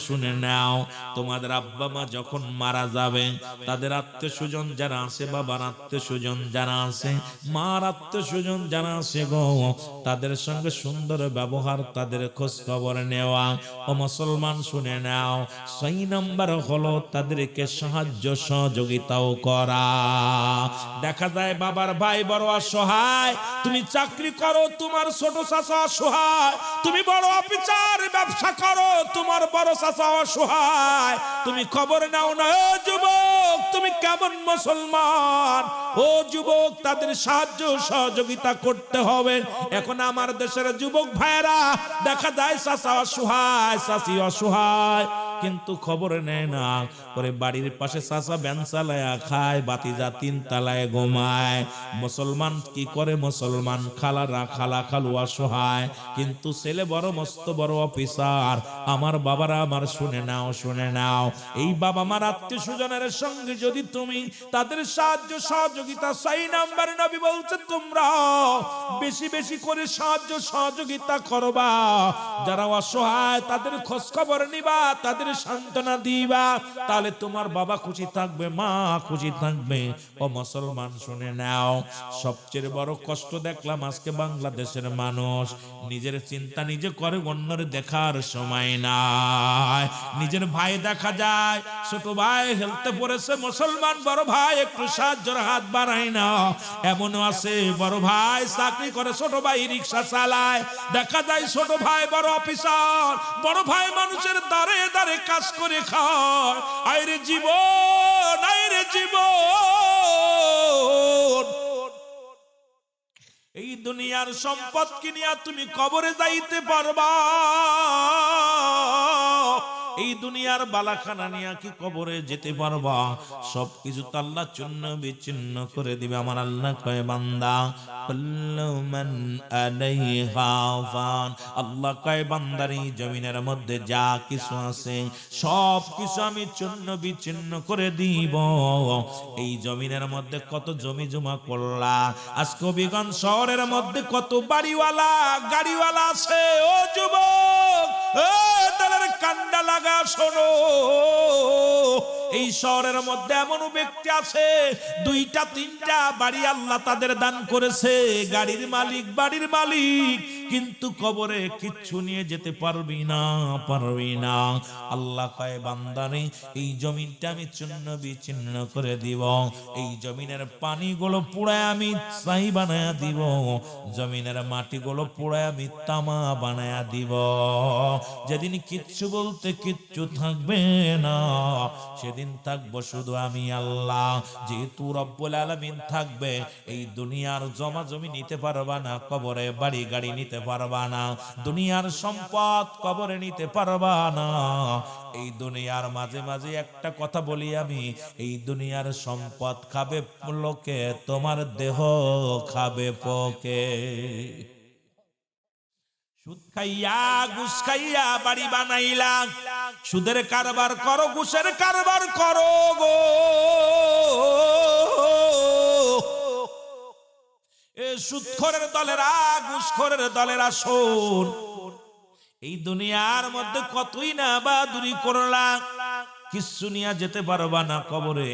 শুনে নাও, তোমাদের আব্বা মা যখন মারা যাবে তাদের আত্মীয় স্বজন যারা আছে, বাবার আত্মীয় স্বজন যারা আছে, মার আত্মীয় স্বজন যারা আছে গো, তাদের সঙ্গে সুন্দর ব্যবহার, তাদের খোঁজ খবর নেওয়া। ও মুসলমান শুনে নাও, 6 নম্বর হলো তাদেরকে সাহায্য সহযোগিতাও করা। দেখা যায় বাবার ভাই বড় অসহায়, তুমি চাকরি করো, তোমার ছোট চাচা অসহায়, তুমি বড় অফিসার ব্যবসা করো, তোমার বড় চাচা অসহায়, তুমি খবর নাও না। ও যুবক, তুমি কেমন মুসলমান? ও যুবক, তাদের সাহায্য সহযোগিতা করতে হবে। এখন আমার দেশের যুবক ভাইরা দেখা যায় চাচা অসহায়, চাচি অসহায়, কিন্তু খবর নেয় না। পরে বাড়ির পাশে চাচা ভ্যান চালায়া খায়, বাতিজা 3 তলায় ঘুমায়। মুসলমান কি করে? মুসলমান খালা খালু অসহায়, কিন্তু ছেলে বড় মস্ত বড় অফিসার। আমার বাবারা আমার শুনে নাও, এই বাবা মার আত্মীয় স্বজনের সঙ্গে যদি তুমি তাদের সাহায্য সহযোগিতা 6 নাম্বার নবী বলছে তোমরা বেশি বেশি করে সাহায্য সহযোগিতা করবা। যারা অসহায় তাদের খোঁজ খবর নিবা, তাদের সান্ত্বনা দিবা, তাহলে তোমার বাবা খুশি থাকবে, মা খুশি থাকবে। ও মুসলমান শুনে নাও, সবচেয়ে বড় কষ্ট দেখলাম আজকে বাংলাদেশের মানুষ নিজের চিন্তা নিজে করে, অন্যের দেখার সময় নাই। নিজের ভাই দেখা যায়, ছোট ভাই হেলতে পড়েছে, মুসলমান বড় ভাই একটু সাহায্যের হাত বাড়ায় না। এমনও আছে বড় ভাই চাকরি করে, ছোট ভাই রিক্সা চালায়, দেখা যায় ছোট ভাই বড় অফিসার, বড় ভাই মানুষের দাঁড়ে দাঁড়ে কাজ করে খায়। আইরে জীবন, আইরে জীবন, এই দুনিয়ার সম্পদ কিনিয়া তুমি কবরে যাইতে পারবা? এই দুনিয়ার বালাখানা নিয়ে কি কবরে যেতে পারবা? সবকিছু তো আল্লাহ চূর্ণ বিচ্ছিন্ন করে দিবে। আমার আল্লাহ কয় বান্দা কুল্লু মান আলাইহা ফান, আল্লাহ কয় বান্দার এই জমিনের মধ্যে যা কিছু আছে সব কিছু আমি চূর্ণ বিচ্ছিন্ন করে দিব। এই জমিনের মধ্যে কত জমি জমা করলা, আজ কবিগঞ্জ শহরের মধ্যে কত বাড়িওয়ালা গাড়িওয়ালা আছে। ও যুবক, ও তাদের কান্ডা লাগা শোনো, এই শহরের মধ্যে এমন ব্যক্তি আছে 2টা 3টা বাড়ি আল্লাহ তাদের দান করেছে, গাড়ির মালিক বাড়ির মালিক, কিন্তু কবরে কিচ্ছু নিয়ে যেতে পারবি না। আল্লাহ কয় বান্দারে এই জমিনটা আমি চূর্ণ বিচ্ছিন্ন করে দিব, এই জমিনের পানিগুলো পুড়ায় আমি ছাই বানায়া দিব, জমিনের মাটিগুলো পুড়ায় আমি তামা বানায়া দিব। যেদিন কিচ্ছু বলতে কিচ্ছু থাকবে না, সেদিন থাকবো শুধু আমি আল্লাহ। যেহেতু রব্বুল আলামিন থাকবে, এই দুনিয়ার জমা জমি নিতে পারবা না, কবরে বাড়ি গাড়ি নিতে পারবা না, দুনিয়ার সম্পদ কবরে নিতে পারবা না। এই দুনিয়ার মাঝে মাঝে একটা কথা বলি আমি, এই দুনিয়ার সম্পদ খাবে লোকে, তোমার দেহ খাবে পোকে। সুদ খাইয়া ঘুষ খাইয়া বাড়ি বানাইলা, সুদের কারবার করো, ঘুষের কারবার করো গো। এ সুদখোরের দলেরা, ঘুষখোরের দলেরা শোন, এই দুনিয়ার মধ্যে কতই না বাহাদুরি করলা, কিচ্ছু নিয়ে যেতে পারবা না কবরে।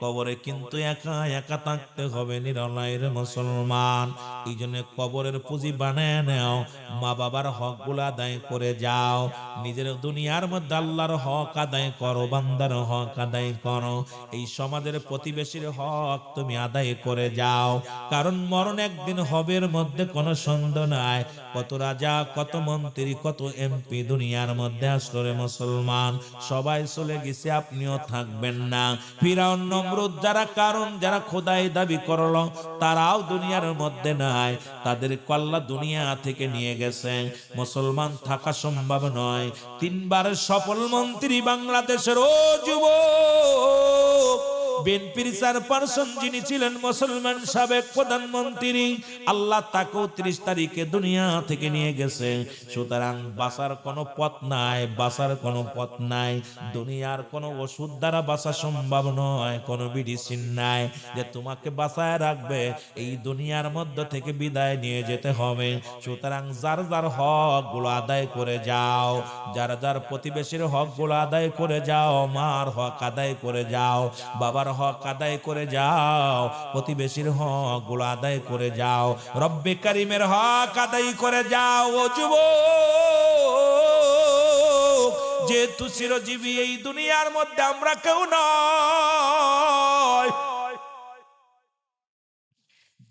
কবরে কিন্তু একা একা থাকতে হবে নিরলাইর মুসলমান। এই জন্য কবরের পুঁজি বানায় নাও, মা বাবার হক গুলা আদায় করে যাও, নিজের দুনিয়ার মধ্যে আল্লাহর হক আদায় করো, বান্দার হক আদায় করো, এই সমাজের প্রতিবেশীর হক তুমি আদায় করে যাও। কারণ মরণ একদিন হবে, এর মধ্যে কোনো সন্দেহ নাই। কত রাজা, কত মন্ত্রী, কত এমপি দুনিয়ার মধ্যে আসলো রে মুসলমান, সবাই চলে গেছে, আপনিও থাকবেন না। ফিরাউন, নমরুদ, যারা কারণ যারা খোদাই দাবি করলো, তারাও দুনিয়ার মধ্যে নাই, তাদের আল্লাহ দুনিয়া থেকে নিয়ে গেছে। মুসলমান থাকা সম্ভব নয়। তিনবার সফল মন্ত্রী বাংলাদেশের, ও যুবক, বিএনপির চেয়ারপারসন যিনি ছিলেন মুসলমান সাবেক প্রধানমন্ত্রী, আল্লাহ তাকেও 30 তারিখে দুনিয়া থেকে নিয়ে গেছে। সুতরাং বাঁচার কোনো পথ নাই, বাঁচার কোনো পথ নাই। দুনিয়ার কোনো ওষুধ দ্বারা বাঁচা সম্ভব নয়, কোনো মেডিসিন নাই যে তোমাকে বাঁচায় রাখবে। এই দুনিয়ার মধ্য থেকে বিদায় নিয়ে যেতে হবে। সুতরাং যার যার হক গুলো আদায় করে যাও, যার যার প্রতিবেশীর হক গুলো আদায় করে যাও, মার হক আদায় করে যাও, বাবার হক আদায় করে যাও, প্রতিবেশীর হক গুলো আদায় করে যাও, রব্বে কারিমের হক আদায় করে যাও। ও যুবক, যেহেতু চিরজীবী এই দুনিয়ার মধ্যে আমরা কেউ নয়,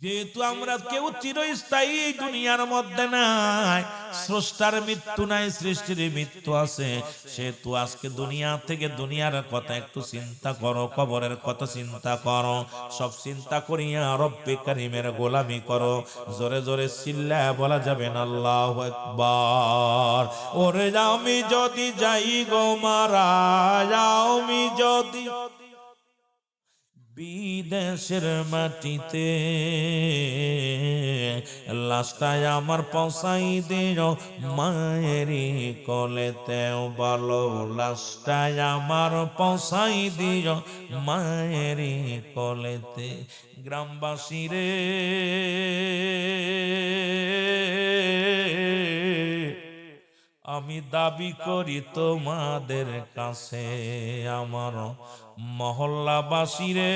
যেহেতু আমরা কেউ চিরস্থায়ী দুনিয়ার মধ্যে নাই, স্রষ্টার মৃত্যু নাই, সৃষ্টির মৃত্যু আছে, সেহেতু আজকে দুনিয়া থেকে দুনিয়ার কথা একটু চিন্তা করো, কবরের কথা চিন্তা করো, সব চিন্তা করিয়া রব্বে কারিমের গোলামি করো। জোরে জোরে চিল্লায় বলা যাবে না আল্লাহু আকবার। ওরে আমি যদি যাই গো মারা, আমি যদি বিদেশের মাটিতে, লাশটায় আমার পৌঁছাই দিও মায়েরি কোলেতে, বলো লাশটায় আমার পৌঁছাই দিও মায়েরি কোলেতে। গ্রামবাসী রে, আমি দাবি করি তোমাদের কাছে, আমার মহল্লাবাসী রে,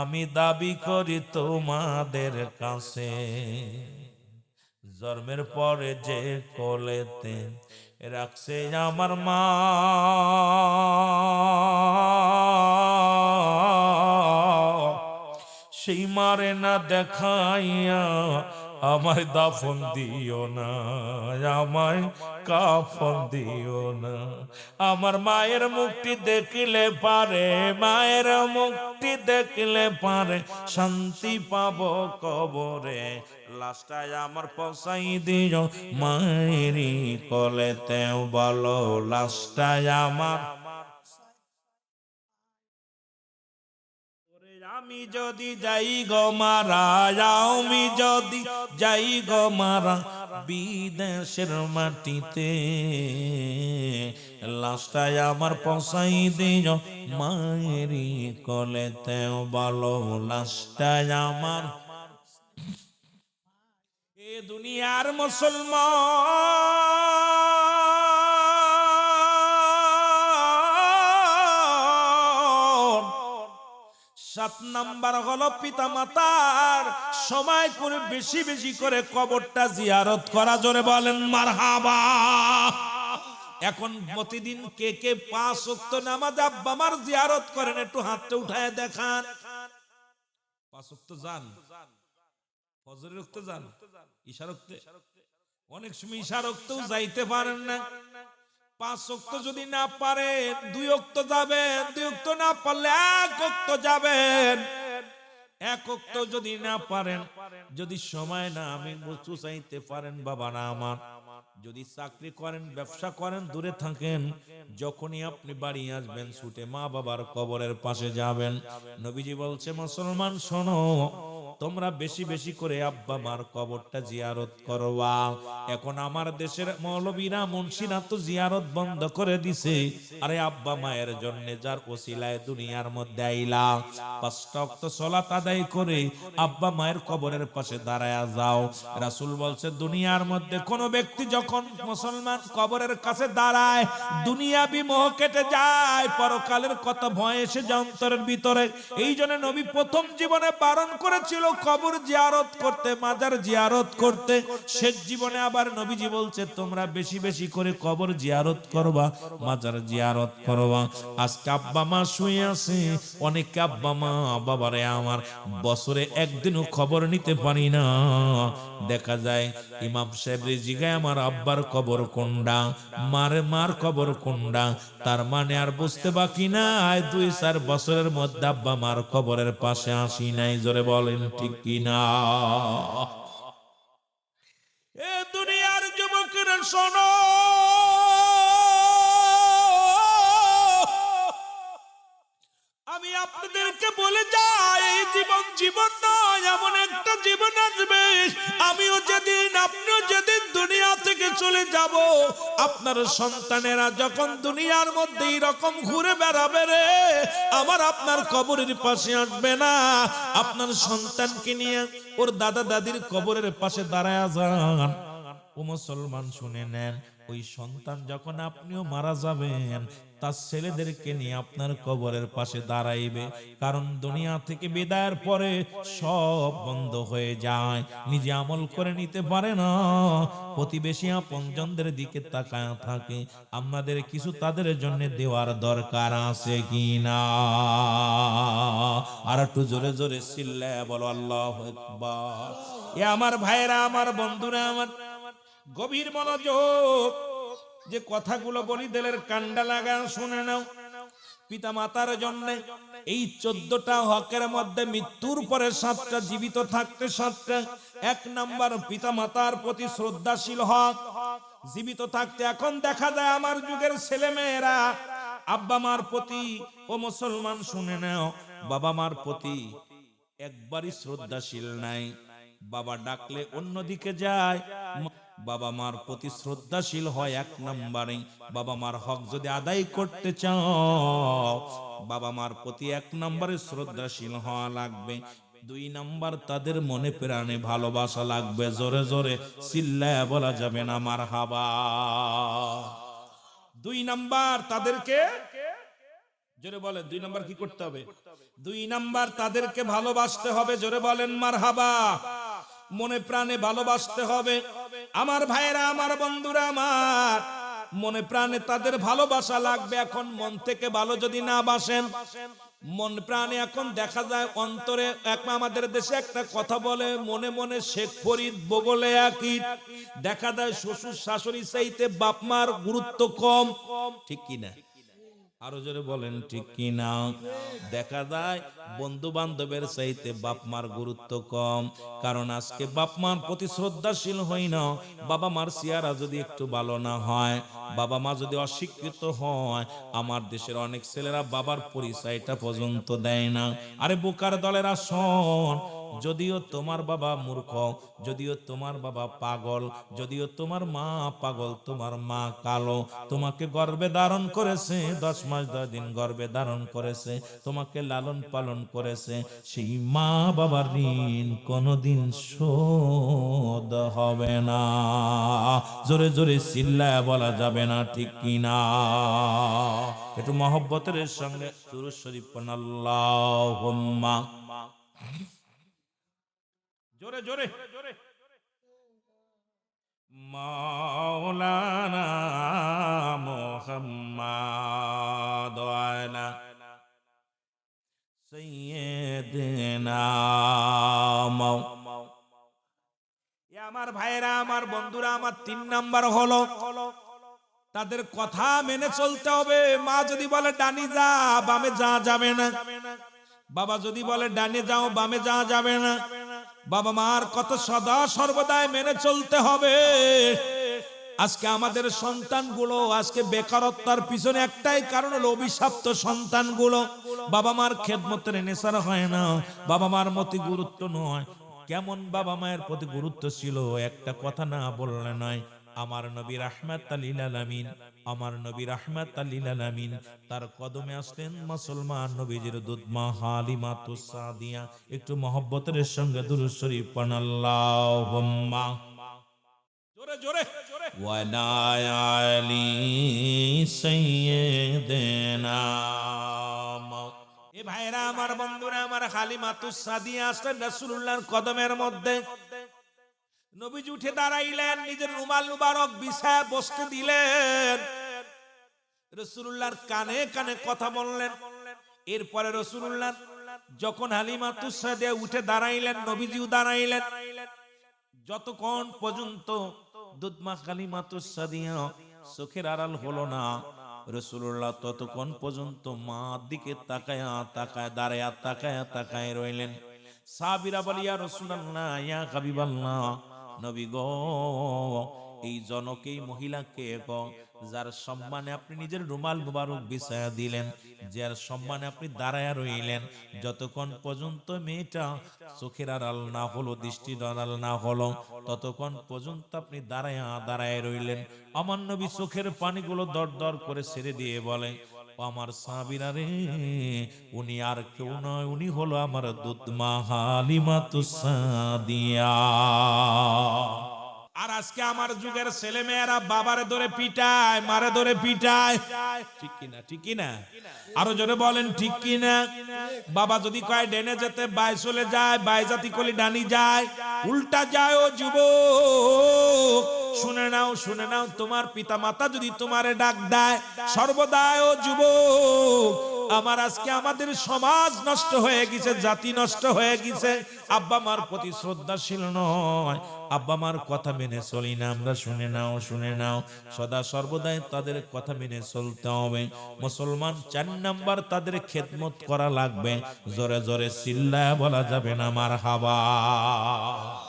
আমি দাবি করি তোমাদের কাছে, জন্মের পরে যে কোলেতে রাখছে আমার মা, সেই মারে না দেখাইয়া আমায় দাফন দিও না, আমায় কাফন দিও না। আমার মায়ের মুখটি দেখলে পারে, মায়ের মুখটি দেখলে পারে শান্তি পাবো কবরে, লাশটায় আমার পৌঁছাই দিও মায়েরই কোলেতে, বলো লাশটায় আমার। আমি যদি যাই গো মারা, আমি যদি যাই গো মারা বিদেশের মাটিতে, লাশটায় আমার পৌঁছাই দিও মায়েরই কোলেতে, বলো লাশটায় আমার। এ দুনিয়ার মুসলমান, 7 নাম্বার হলো পিতা মাতার সময় করে বেশি বেশি করে কবরটা জিয়ারত করা। জোরে বলেন মারহাবা। এখন প্রতিদিন কে কে 5 ওয়াক্ত নামাজ আব্বা মার জিয়ারত করেন? একটু হাতটা উঠায় দেখান। 5 ওয়াক্ত যান, ফজরের ওয়াক্ত যান, ইশার ওয়াক্তে, অনেক সময় ইশার ওয়াক্তেও যাইতে পারেন না। 5 ওয়াক্ত যদি না পারেন 2 ওয়াক্ত যাবেন, 2 ওয়াক্ত না পারলে 1 ওয়াক্ত যাবেন। 1 ওয়াক্ত যদি না পারেন, যদি সময় না আমি বস্তু চাইতে পারেন বাবা না আমার, যদি চাকরি করেন, ব্যবসা করেন, দূরে থাকেন, যখনই আপনি বাড়ি আসবেন ছুটে মা বাবার কবরের পাশে যাবেন। নবীজি বলছে মুসলমান শোনো, তোমরা বেশি বেশি করে আব্বা মার কবরটা জিয়ারত করবা। এখন আমার দেশের মৌলবীরা মুন্সিরা তো জিয়ারত বন্ধ করে দিছে। আরে আব্বা মায়ের জন্য যার ওসিলায় দুনিয়ার মধ্যে আইলা, 5 ওয়াক্ত সালাত আদায় করে আব্বা মায়ের কবরের পাশে দাঁড়ায়া যাও। রাসূল বলছে দুনিয়ার মধ্যে কোন ব্যক্তি যখন মুসলমান কবরের কাছে দাঁড়ায়, দুনিয়াবি মোহ কেটে যায়, পরকালের কথা ভয় এসে যায় অন্তরের ভিতরে। এই জন্য নবী প্রথম জীবনে বারণ করেছিল কবর জিয়ারত করতে, মাজার জিয়ারত করতে। শেষ জীবনে আবার নবীজি বলছে তোমরা বেশি বেশি করে কবর জিয়ারত করবা, মাজার জিয়ারত করবা। আজকে আব্বা মা শুয়ে আছে, অনেক আব্বা মা বাবারে আমার বছরে একদিনও খবর নিতে পারি না। দেখা যায় ইমাম সাহেব জিগায় আমার আব্বার কবর কোনটা, মার কবর কোনটা। তার মানে আর বুঝতে বাকি নাই 2-4 বছরের মধ্যে আব্বা মার কবরের পাশে আসি নাই। জোরে বলেন ঠিক কিনা? এ দুনিয়ার যুবকেরা শোনো, আমি আপনাদেরকে বলে যাই এই জীবন জীবন নয়, এমন একটা জীবন আসবে আমিও যেদিন আপনিও যেদিন দুনিয়া থেকে চলে যাব, আপনার সন্তানেরা যখন দুনিয়ার মধ্যে এরকম ঘুরে বেড়াবে রে, আমার আপনার কবরের পাশে আসবে না। আপনার সন্তানকে নিয়ে ওর দাদা দাদির কবরের পাশে দাঁড়ায় যান। ও মুসলমান শুনে নেন, ওই সন্তান যখন আপনিও মারা যাবেন, তার ছেলেদেরকে নিয়ে আপনার কবরের পাশে দাঁড়াইবে। কারণ দুনিয়া থেকে বিদায়ের পরে সব বন্ধ হয়ে যায়, নিজে আমল করে নিতে পারে না, প্রতিবেশী আপনজনদের দিকে তাকায় থাকে। আমাদের কিছু তাদের জন্য দেওয়ার দরকার আছে কিনা? আর একটু জোরে জোরে চিল্লায়া বলো আল্লাহু আকবার। এ আমার ভাইরা, আমার বন্ধুরা, আমার গভীর মনোযোগ, যে কথাগুলো বলি দিলের কান্ডা লাগা শুনে নাও। পিতা মাতার জন্য এই 14টা হকের মধ্যে মৃত্যুর পরে 7টা, জীবিত থাকতে 7টা। 1 নাম্বার পিতা মাতার প্রতি শ্রদ্ধাশীল হক, জীবিত থাকতে। এখন দেখা যায় আমার যুগের ছেলে মেয়েরা আব্বা মার প্রতি, ও মুসলমান শুনে নাও, বাবা মার প্রতি একবারই শ্রদ্ধাশীল নাই। বাবা ডাকলে অন্যদিকে যায়। বাবা মার প্রতি শ্রদ্ধাশীল হয় 1 নম্বরে। বাবা মার হক যদি আদায় করতে চাও, বাবা মার প্রতি 1 নম্বরে শ্রদ্ধাশীল হওয়া লাগবে। 2 নাম্বার তাদের মনে প্রাণে ভালোবাসা লাগবে। জোরে জোরে চিল্লায়া বলা যাবে না মারহাবা। 2 নাম্বার তাদেরকে, জোরে বলেন 2 নাম্বার কি করতে হবে? 2 নাম্বার তাদেরকে ভালোবাসতে হবে। জোরে বলেন মারহাবা। মনে প্রাণে ভালোবাসতে হবে। আমার ভাইয়েরা, আমার বন্ধুরা, আমার মনে প্রাণে তাদের ভালোবাসা লাগবে। এখন মন থেকে ভালো যদি না বাসেন, মন প্রাণে এখন দেখা যায় অন্তরে, আমাদের দেশে একটা কথা বলে, মনে মনে শেখ ফরিদ বগলে একই। দেখা যায় শ্বশুর শাশুড়ি চাইতে বাপ মার গুরুত্ব কম, ঠিক কিনা? আরো জোরে বলেন ঠিক কিনা? দেখা যায় বন্ধু বান্ধবের চাইতে বাপ মার গুরুত্ব কম। কারণ আজকে বাপ মার প্রতি শ্রদ্ধাশীল হই না, বাবা মার চেহারা যদি একটু ভালো না হয়, বাবা মা যদি অশিক্ষিত হয়, আমার দেশের অনেক ছেলেরা বাবার পরিচয়টা পর্যন্ত দেয় না। আরে বোকার দলেরা শোন, যদিও তোমার বাবা মূর্খ, যদিও তোমার বাবা পাগল, যদিও তোমার মা পাগল, তোমার মা কালো, তোমাকে গর্ভে ধারণ করেছে, 10 মাস 10 দিন গর্ভে ধারণ করেছে, তোমাকে লালন পালন করেছে, সেই মা বাবার ঋণ কোনোদিন শোধ হবে না। জোরে জোরে চিল্লায়া বলা যাবে না ঠিক কিনা? একটু মহব্বতের সঙ্গে দুরূদ শরীফ পড়ুন। আল্লাহুম্মা, জোরে জোরে, মাওলানা মুহাম্মাদ আলা সাইয়্যিদিনা। আমার ভাইরা, আমার বন্ধুরা, আমার 3 নাম্বার হলো তাদের কথা মেনে চলতে হবে। মা যদি বলে ডানি যা, বামে যা যাবে না। বাবা যদি বলে ডানে যাও, বামে যা যাবে না। বাবা মার কথা সদা সর্বদাই মেনে চলতে হবে। আজকে আমাদের সন্তানগুলো আজকে বেকারত্বের পিছনে একটাই কারণ হলো অভিশপ্ত সন্তানগুলো। বাবা মার খেদমতের নেশার হয় না, বাবা মার মতি গুরুত্ব নয়। কেমন বাবা মায়ের প্রতি গুরুত্ব ছিল, একটা কথা না বললে নয়। আমার নবী রাহমাতাল লিল আলামিন, আমার নবী রাহমাতাল লিল আলামিন, তার কদমে আসলেন মুসলমান নবীজির দুধ মা হালিমাতুস সাদিয়া। একটু মহব্বতের সঙ্গে দুরূদ শরীফ পড়ুন, আল্লাহুম্মা জোরে জোরে ওয়ালা আলি সাইয়্যিদিনা। এ ভাইরা আমার, বন্ধুরা আমার, হালিমাতুস সাদিয়া আসলেন রাসূলুল্লাহর কদমের মধ্যে। নবীজি উঠে দাঁড়াইলেন, নিজের রুমাল মুবারক বিছায় বসতে দিলেন, রাসূলুল্লাহর কানে কানে কথা বললেন। এরপরে রাসূলুল্লাহ যখন হালিমাতুস সাদিয়া উঠে দাঁড়াইলেন, নবীজিও দাঁড়াইলেন। যতক্ষণ পর্যন্ত দুধমা হালিমাতুস সাদিয়া চোখের আড়াল হলো না, রাসূলুল্লাহ ততক্ষণ পর্যন্ত মা দিকে তাকায়া তাকায় দাঁড়ায়া তাকায়া তাকায় রইলেন। সাহাবীরা বলে, ইয়া রাসূলুল্লাহ, ইয়া হাবিবাল্লাহ, নবী গো, এই জনক, এই মহিলাকে গো, যার সম্মানে আপনি নিজের রুমাল মুবারক বিছায়া দিলেন, যার সম্মানে আপনি দাঁড়ায়া রইলেন, যতক্ষণ পর্যন্ত মেয়েটা চোখের আড়াল না হলো, দৃষ্টির আড়াল না হলো, ততক্ষণ পর্যন্ত আপনি দাঁড়ায়া দাঁড়ায় রইলেন। আমার নবী চোখের পানিগুলো দর দর করে ছেড়ে দিয়ে বলে, আমার সাহাবীরা রে, উনি আর কেউ নয়, উনি হলো আমার দুধ মা হালিমাতুস সাদিয়া। আর আজকে আমার যুগের ছেলে মেয়েরা বাবারে ধরে পিটায়, মারে ধরে পিটায়, ঠিক কিনা? ঠিক কিনা? আরো জোরে বলেন ঠিক কিনা? বাবা যদি কয় ডেনে যেতে, বাই চলে যায়, বাই জাতি কলি ডানি যায়, উল্টা যায়। ও যুবক, শুনে নাও, শুনে নাও, তোমার পিতা মাতা যদি তোমারে ডাক দেয় সর্বদা, ও যুবক আমার, আজকে আমাদের সমাজ নষ্ট হয়ে গেছে, জাতি নষ্ট হয়ে গেছে। আব্বা মার প্রতি শ্রদ্ধাশীল নয়, আব্বা মার কথা মেনে চলি না আমরা। শুনে নাও, শুনে নাও, সদা সর্বদাই তাদের কথা মেনে চলতে হবে। মুসলমান 4 নাম্বার, তাদের খেদমত করা লাগবে। জোরে জোরে চিল্লায় বলা যাবে না মারহাবা।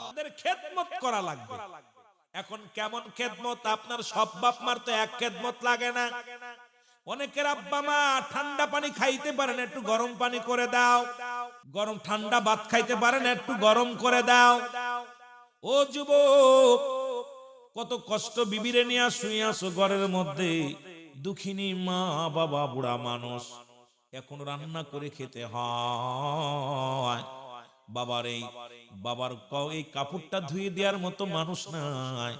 তাদের খেদমত করা লাগবে। এখন কেমন খেদমত? আপনার সব বাপ মার তো এক খেদমত লাগে না। অনেকের আব্বা মা ঠান্ডা পানি খাইতে পারে না, একটু গরম পানি করে দাও। গরম ঠান্ডা ভাত খাইতে পারে না, একটু গরম করে দাও। ও যুবক, কত কষ্ট বিবিরে নিয়ে শুয়ে আসো ঘরের মধ্যে, দুঃখিনী মা বাবা বুড়া মানুষ, এখন রান্না করে খেতে হয়। বাবার এই কাপড়টা ধুয়ে দেওয়ার মতো মানুষ নাই।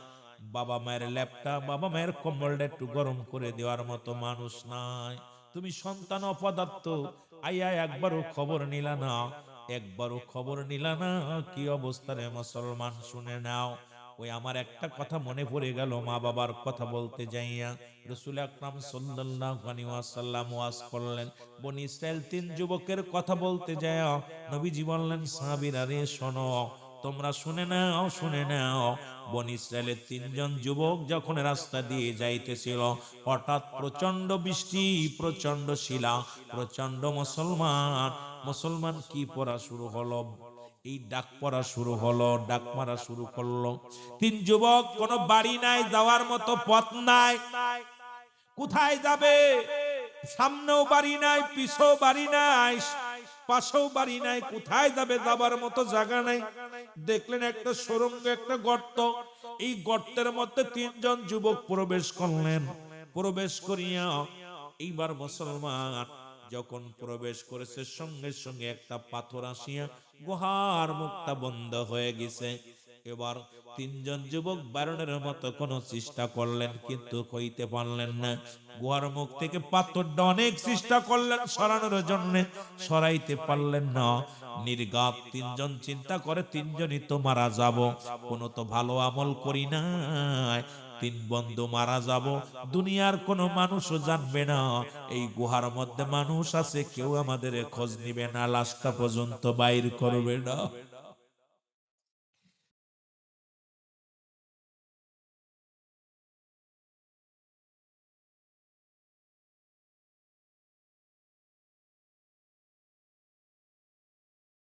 বাবা মায়ের ল্যাপটা, বাবা মায়ের কম্বলটা একটু গরম করে দেওয়ার মতো মানুষ নাই। তুমি সন্তান অপদার্থ, আইয়া একবারও খবর নিলা না, একবারও খবর নিলা না, কি অবস্থা রে মুসলমান? শুনে নাও। ওই আমার একটা কথা মনে পড়ে গেল, মা বাবার কথা বলতে যাইয়া রাসূল আকরাম সাল্লাল্লাহু আলাইহি ওয়াসাল্লাম ওয়াজ করলেন। বনি ইসরাইল 3 যুবকের কথা বলতে যায় নবীজি বললেন, সাহাবীরা রে শোনো, তোমরা শুনে নাও, শুনে নাও। বনি ইসরাইলের 3 জন যুবক যখন রাস্তা দিয়ে যাইতেছিল, হঠাৎ প্রচন্ড বৃষ্টি, প্রচন্ড শিলা, প্রচন্ড মুসলমান কি পড়া শুরু হলো? এই ডাক পড়া শুরু হলো, ডাক মারা শুরু করলো। 3 যুবক, কোনো বাড়ি নাই, যাওয়ার মতো পথ নাই, কোথায় যাবে? সামনেও বাড়ি নাই, পিছেও বাড়ি নাই, পাশেও বাড়ি নাই, কোথায় যাবে? যাবার মতো জায়গা নাই। দেখলেন একটা সুড়ঙ্গ, একটা গর্ত। এই গর্তের মধ্যে 3 জন যুবক প্রবেশ করলেন। প্রবেশ করিয়া এইবার মুসলমান যখন প্রবেশ করেছে, সঙ্গে সঙ্গে একটা পাথর আসিয়া গুহার মুখটা বন্ধ হয়ে গেছে। এবার 3 জন যুবক বারণের মতো কোনো চেষ্টা করলেন, কিন্তু কইতে পারলেন না। গুহার মুখ থেকে পাথরটা অনেক চেষ্টা করলেন সরানোর জন্য, সরাইতে পারলেন না। নির্ঘাত 3 জন চিন্তা করে, 3 জনই তো মারা যাব, কোনো তো ভালো আমল করি নাই, 3 বন্ধু মারা যাব, দুনিয়ার কোনো মানুষও জানবে না এই গুহার মধ্যে মানুষ আছে, কেউ আমাদের খোঁজ নিবে না, লাশটা পর্যন্ত বাইর করবে না।